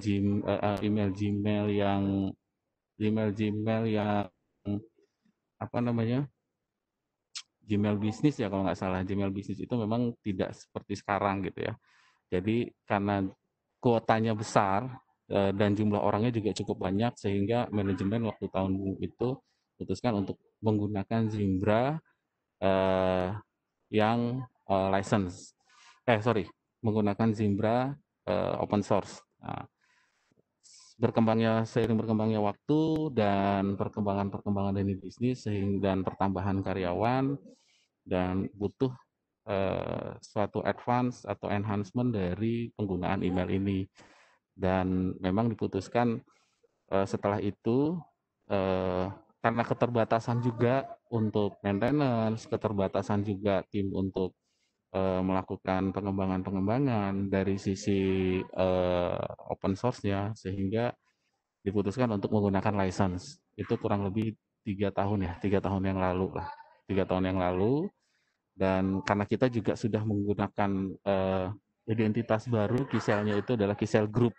yang apa namanya, Gmail bisnis ya kalau nggak salah. Gmail bisnis itu memang tidak seperti sekarang gitu ya. Jadi karena kuotanya besar dan jumlah orangnya juga cukup banyak, sehingga manajemen waktu tahun itu putuskan untuk menggunakan Zimbra yang menggunakan Zimbra open source. Nah, seiring berkembangnya waktu dan perkembangan dari bisnis dan pertambahan karyawan, dan butuh suatu advance atau enhancement dari penggunaan email ini, dan memang diputuskan setelah itu karena keterbatasan juga untuk maintenance, keterbatasan juga tim untuk melakukan pengembangan dari sisi open source-nya, sehingga diputuskan untuk menggunakan license. Itu kurang lebih 3 tahun yang lalu lah. 3 tahun yang lalu, dan karena kita juga sudah menggunakan identitas baru, Kiselnya itu adalah Kisel Group,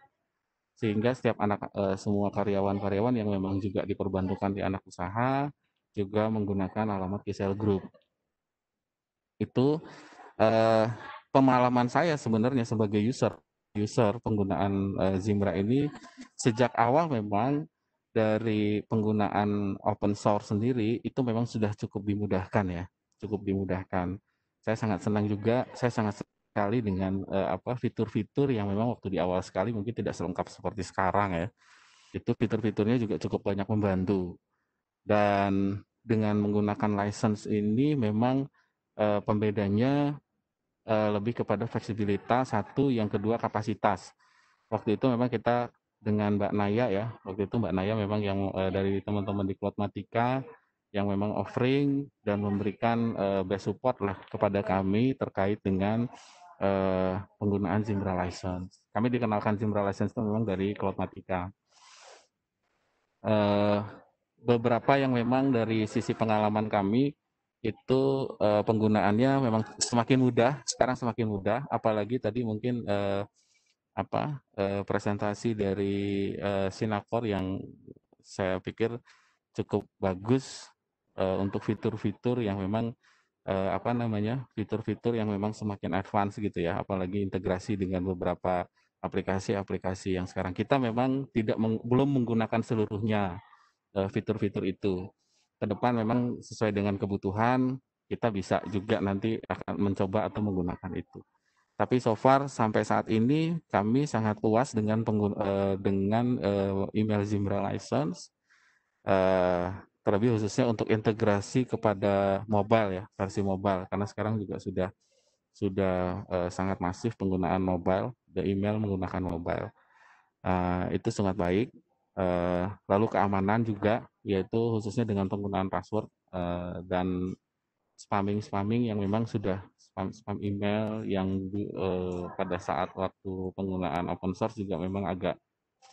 sehingga setiap semua karyawan-karyawan yang memang juga diperbantukan di anak usaha juga menggunakan alamat Kisel Group. Itu pengalaman saya sebenarnya sebagai user penggunaan Zimbra ini. Sejak awal memang dari penggunaan open source sendiri itu memang sudah cukup dimudahkan. Saya sangat senang sekali dengan fitur-fitur yang memang waktu di awal sekali mungkin tidak selengkap seperti sekarang ya. Itu fitur-fiturnya juga cukup banyak membantu, dan dengan menggunakan license ini memang pembedanya lebih kepada fleksibilitas satu, yang kedua kapasitas. Waktu itu memang kita dengan Mbak Naya ya, waktu itu Mbak Naya memang yang dari teman-teman di Cloudmatica yang memang offering dan memberikan best support lah kepada kami terkait dengan penggunaan Zimbra license. Kami dikenalkan Zimbra license itu memang dari Cloudmatica. Beberapa yang memang dari sisi pengalaman kami itu penggunaannya memang sekarang semakin mudah, apalagi tadi mungkin presentasi dari Sinakor yang saya pikir cukup bagus untuk fitur-fitur yang memang fitur-fitur yang memang semakin advance gitu ya, apalagi integrasi dengan beberapa aplikasi-aplikasi yang sekarang kita memang belum menggunakan seluruhnya fitur-fitur itu. Ke depan memang sesuai dengan kebutuhan, kita bisa juga nanti akan mencoba atau menggunakan itu. Tapi so far sampai saat ini kami sangat puas dengan email Zimbra license, terlebih khususnya untuk integrasi kepada mobile ya, versi mobile, karena sekarang juga sudah sangat masif penggunaan mobile, email menggunakan mobile. Itu sangat baik. Lalu keamanan juga, yaitu khususnya dengan penggunaan password dan spamming yang memang sudah spam email yang pada saat waktu penggunaan open source juga memang agak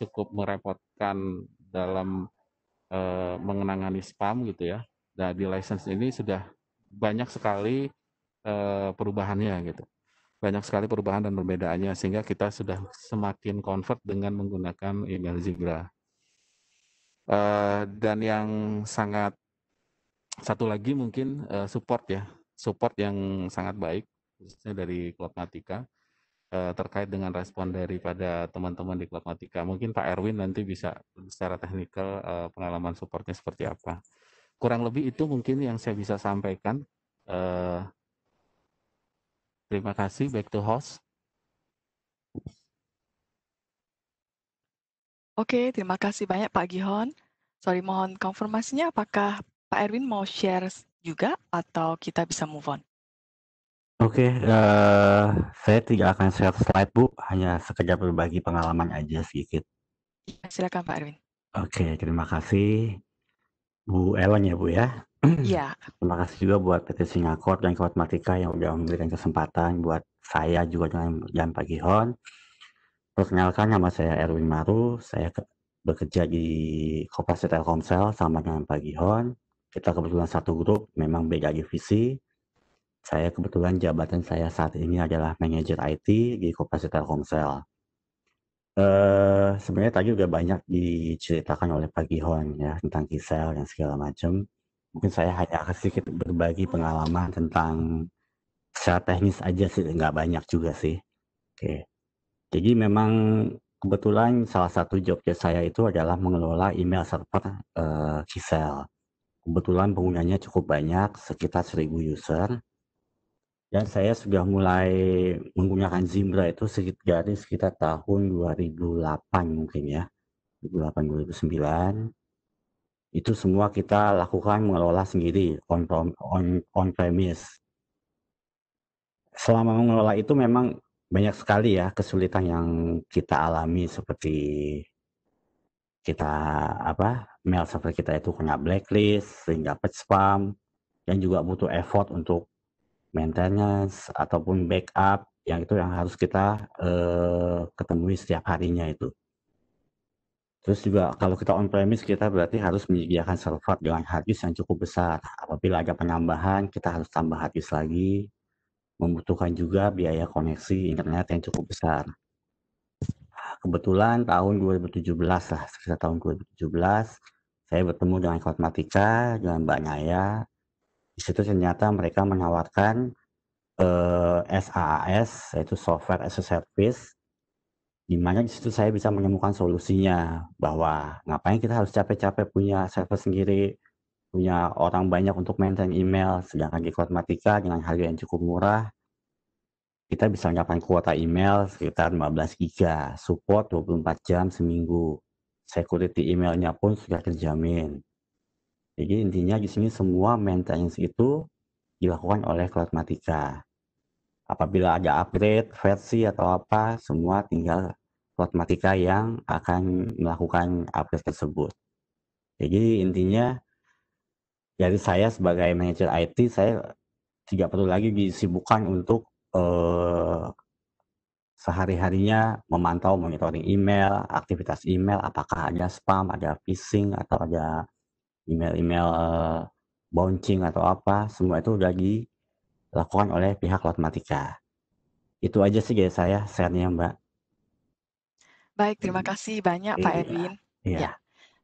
cukup merepotkan dalam mengenangani spam gitu ya. Nah, di license ini sudah banyak sekali perubahannya gitu. Banyak sekali perubahan dan perbedaannya, sehingga kita sudah semakin convert dengan menggunakan email Zimbra. Dan yang satu lagi mungkin support yang sangat baik, khususnya dari Cloudmatica, terkait dengan respon daripada teman-teman di Cloudmatica. Mungkin Pak Erwin nanti bisa secara teknikal pengalaman supportnya seperti apa. Kurang lebih itu mungkin yang saya bisa sampaikan. Terima kasih, back to host. Oke, terima kasih banyak Pak Gihon. Sorry, mohon konfirmasinya apakah Pak Erwin mau share juga atau kita bisa move on? Oke, saya tidak akan share slide Bu, hanya sekedar berbagi pengalaman aja sedikit. Silakan Pak Erwin. Oke, terima kasih Bu Ellen ya Bu ya. Iya. Terima kasih juga buat PT Singapore dan Cloudmatica yang udah memberikan kesempatan buat saya juga dan Pak Gihon. Perkenalkan, nama saya Erwin Maru, saya bekerja di Koperasi Telkomsel sama dengan Pak Gihon. Kita kebetulan satu grup, memang beda divisi. Saya kebetulan jabatan saya saat ini adalah manajer IT di Koperasi Telkomsel. Sebenarnya tadi udah banyak diceritakan oleh Pak Gihon ya tentang Kisel dan segala macam. Mungkin saya hanya akan sedikit berbagi pengalaman tentang secara teknis aja sih, nggak banyak juga sih. Oke. Jadi memang kebetulan salah satu jobnya saya itu adalah mengelola email server Kisel. Kebetulan penggunanya cukup banyak, sekitar 1000 user. Dan saya sudah mulai menggunakan Zimbra itu dari sekitar tahun 2008 mungkin ya. 2008-2009. Itu semua kita lakukan mengelola sendiri on-premise. Selama mengelola itu memang banyak sekali ya kesulitan yang kita alami, seperti kita mail server kita itu kena blacklist, sering dapat spam, dan juga butuh effort untuk maintenance ataupun backup yang harus kita ketemui setiap harinya itu. Terus juga kalau kita on premise, kita berarti harus menyediakan server dengan hard disk yang cukup besar. Apabila ada penambahan, kita harus tambah hard disk lagi, membutuhkan juga biaya koneksi internet yang cukup besar. Kebetulan tahun 2017 lah, sekitar tahun 2017, saya bertemu dengan Cloudmatica, dengan Mbak Naya. Di situ ternyata mereka menawarkan SaaS, yaitu Software as a Service, di mana di situ saya bisa menemukan solusinya, bahwa ngapain kita harus capek-capek punya server sendiri, punya orang banyak untuk maintain email, sedangkan di Cloudmatica dengan harga yang cukup murah, kita bisa mendapatkan kuota email sekitar 15 giga, support 24 jam seminggu, security emailnya pun sudah terjamin. Jadi intinya di sini semua maintenance itu dilakukan oleh Cloudmatica. Apabila ada upgrade versi atau apa, semua tinggal Cloudmatica yang akan melakukan upgrade tersebut. Jadi intinya dari saya sebagai manajer IT, saya tidak perlu lagi disibukkan untuk sehari-harinya memantau monitoring email, aktivitas email, apakah ada spam, ada phishing, atau ada email-email bouncing atau apa, semua itu sudah dilakukan oleh pihak Cloudmatica. Itu aja sih dari saya, share-nya Mbak. Baik, terima kasih banyak Pak Erwin. Iya. Ya,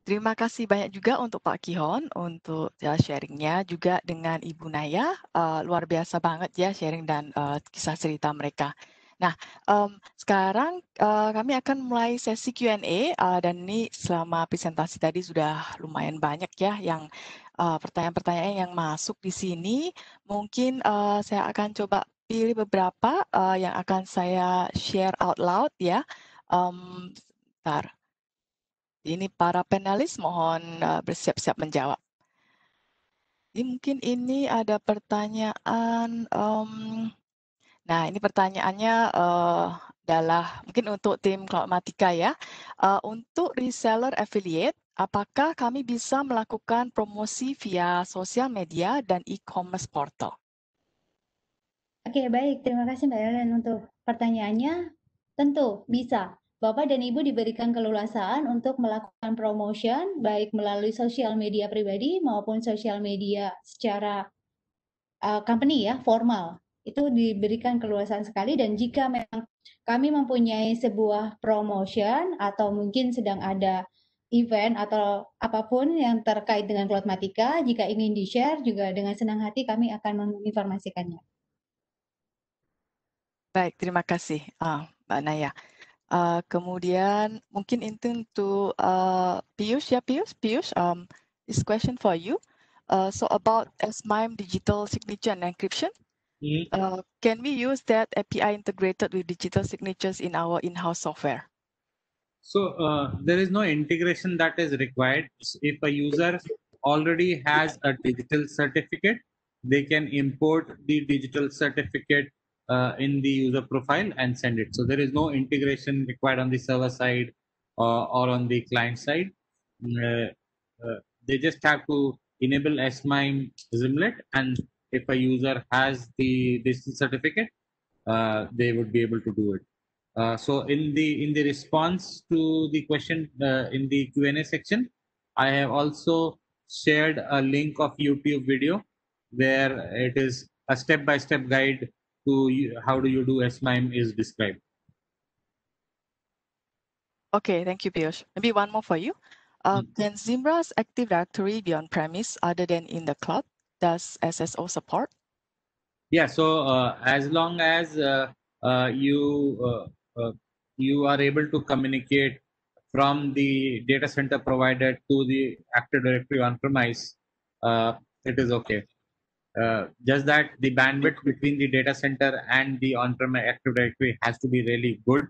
terima kasih banyak juga untuk Pak Gihon untuk sharingnya, juga dengan Ibu Naya, luar biasa banget ya sharing dan kisah cerita mereka. Nah, sekarang kami akan mulai sesi Q&A dan ini selama presentasi tadi sudah lumayan banyak ya yang pertanyaan-pertanyaan yang masuk di sini. Mungkin saya akan coba pilih beberapa yang akan saya share out loud ya. Bentar. Ini para panelis mohon bersiap-siap menjawab. Jadi mungkin ini ada pertanyaan. Nah, ini pertanyaannya adalah mungkin untuk tim Cloudmatica ya. Untuk reseller affiliate, apakah kami bisa melakukan promosi via sosial media dan e-commerce portal? Oke, baik. Terima kasih Mbak Ellen untuk pertanyaannya. Tentu bisa. Bapak dan Ibu diberikan keleluasaan untuk melakukan promotion baik melalui sosial media pribadi maupun sosial media secara company ya, formal. Itu diberikan keleluasaan sekali, dan jika memang kami mempunyai sebuah promotion atau mungkin sedang ada event atau apapun yang terkait dengan Cloudmatica, jika ingin di-share juga dengan senang hati kami akan menginformasikannya. Baik, terima kasih, Mbak Naya. Kemudian mungkin itu untuk Piyush, ya Piyush, this question for you. So about S/MIME digital signature and encryption, can we use that API integrated with digital signatures in our in-house software? So there is no integration that is required. If a user already has a digital certificate, they can import the digital certificate in the user profile and send it. So there is no integration required on the server side or on the client side. They just have to enable S/MIME Zimlet, and if a user has the digital certificate, they would be able to do it. So in the response to the question in the Q&A section, I have also shared a link of YouTube video where it is a step-by-step guide to how do you do S/MIME is described. Okay, thank you, Piyush. Maybe one more for you. Can Zimbra's Active Directory be on premise other than in the cloud? Does SSO support? Yeah, so as long as you are able to communicate from the data center provider to the Active Directory on-premise, it is okay. Just that the bandwidth between the data center and the on-premise Active Directory has to be really good.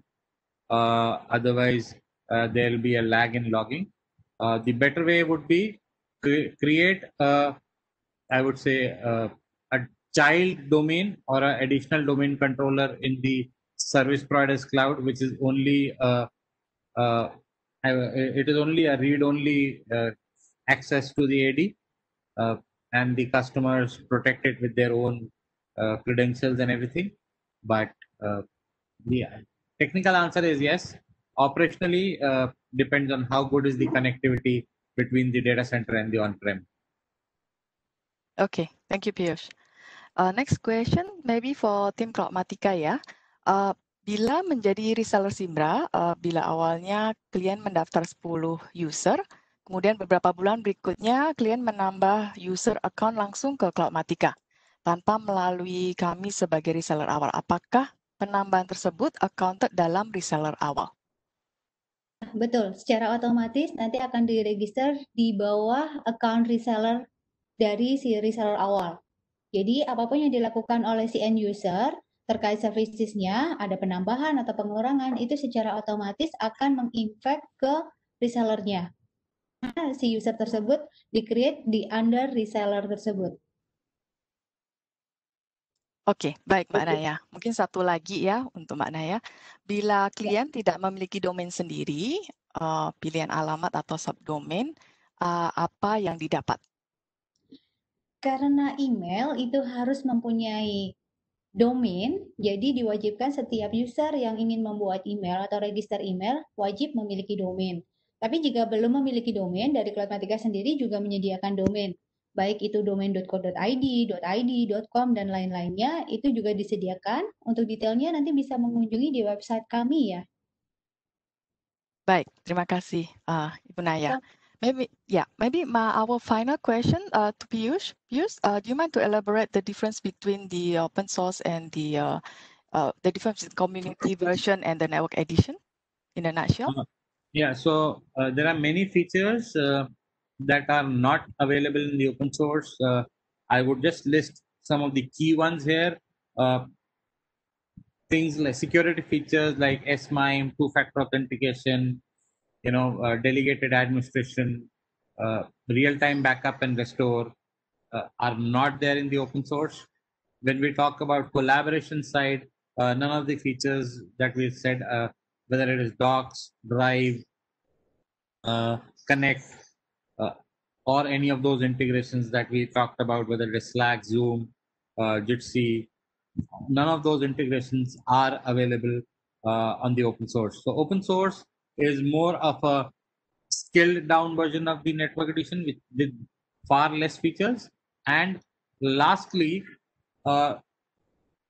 Otherwise, there will be a lag in logging. The better way would be create, I would say, a child domain or an additional domain controller in the service provider's cloud, which is only it is only a read-only access to the AD, and the customers protect it with their own credentials and everything. But the technical answer is yes. Operationally, depends on how good is the connectivity between the data center and the on-prem. Okay, thank you, Piyush. Next question, maybe for tim Cloudmatica ya. Bila menjadi reseller Zimbra, bila awalnya klien mendaftar 10 user, kemudian beberapa bulan berikutnya klien menambah user account langsung ke Cloudmatica tanpa melalui kami sebagai reseller awal. Apakah penambahan tersebut accounted dalam reseller awal? Betul, secara otomatis nanti akan diregister di bawah account reseller dari si reseller awal. Jadi apapun yang dilakukan oleh si end user terkait servicesnya, ada penambahan atau pengurangan, itu secara otomatis akan menginfect ke resellernya. Nah, si user tersebut di-create di under reseller tersebut. Oke, baik Mbak Naya. Mungkin satu lagi ya untuk Mbak Naya. Bila klien tidak memiliki domain sendiri, pilihan alamat atau subdomain, apa yang didapat? Karena email itu harus mempunyai domain, jadi diwajibkan setiap user yang ingin membuat email atau register email wajib memiliki domain. Tapi jika belum memiliki domain, dari Cloudmatica sendiri juga menyediakan domain. Baik itu domain.co.id, .id, .com, dan lain-lainnya, itu juga disediakan. Untuk detailnya nanti bisa mengunjungi di website kami ya. Baik, terima kasih Ibu Naya. Maybe our final question to Piyush. Piyush, do you mind to elaborate the difference between the open source and the difference in community version and the network edition in a nutshell? Yeah, so there are many features that are not available in the open source. I would just list some of the key ones here. Things like security features like S/MIME, two-factor authentication, delegated administration, real-time backup and restore are not there in the open source. When we talk about collaboration side, none of the features that we said, whether it is Docs, Drive, Connect, or any of those integrations that we talked about, whether it is Slack, Zoom, Jitsi, none of those integrations are available on the open source. So open source is more of a scaled down version of the network edition with far less features. And lastly,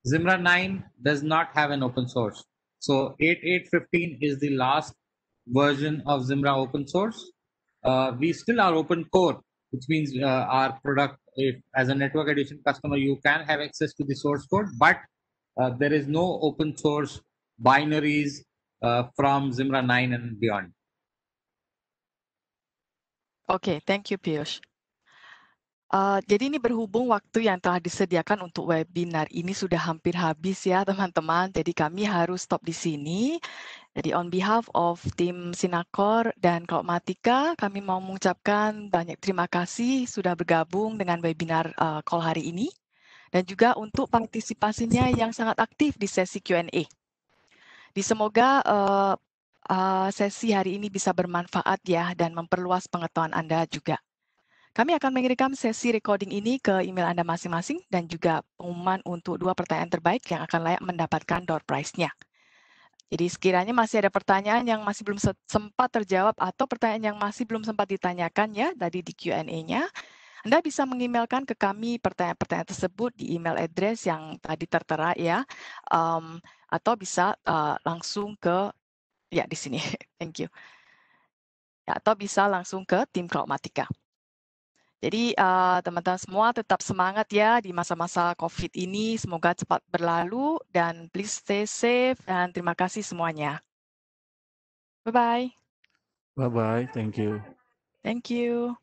Zimbra 9 does not have an open source. So 8.8.15 is the last version of Zimbra open source. We still are open core, which means our product, if as a network edition customer, you can have access to the source code, but there is no open source binaries from Zimbra 9 and beyond. Okay, thank you, Piyush. Jadi ini berhubung waktu yang telah disediakan untuk webinar ini sudah hampir habis ya teman-teman. Jadi kami harus stop di sini. Jadi on behalf of tim Sinakor dan Cloudmatica, kami mau mengucapkan banyak terima kasih sudah bergabung dengan webinar call hari ini. Dan juga untuk partisipasinya yang sangat aktif di sesi Q&A. Semoga sesi hari ini bisa bermanfaat ya dan memperluas pengetahuan Anda juga. Kami akan mengirimkan sesi recording ini ke email Anda masing-masing dan juga pengumuman untuk 2 pertanyaan terbaik yang akan layak mendapatkan door prize-nya. Jadi sekiranya masih ada pertanyaan yang masih belum sempat terjawab atau pertanyaan yang masih belum sempat ditanyakan ya tadi di Q&A-nya, Anda bisa mengemailkan ke kami pertanyaan-pertanyaan tersebut di email address yang tadi tertera ya, atau bisa langsung ke ya di sini, thank you. Ya, atau bisa langsung ke tim Cloudmatica. Jadi teman-teman semua tetap semangat ya di masa-masa COVID ini. Semoga cepat berlalu dan please stay safe dan terima kasih semuanya. Bye-bye. Bye-bye, thank you. Thank you.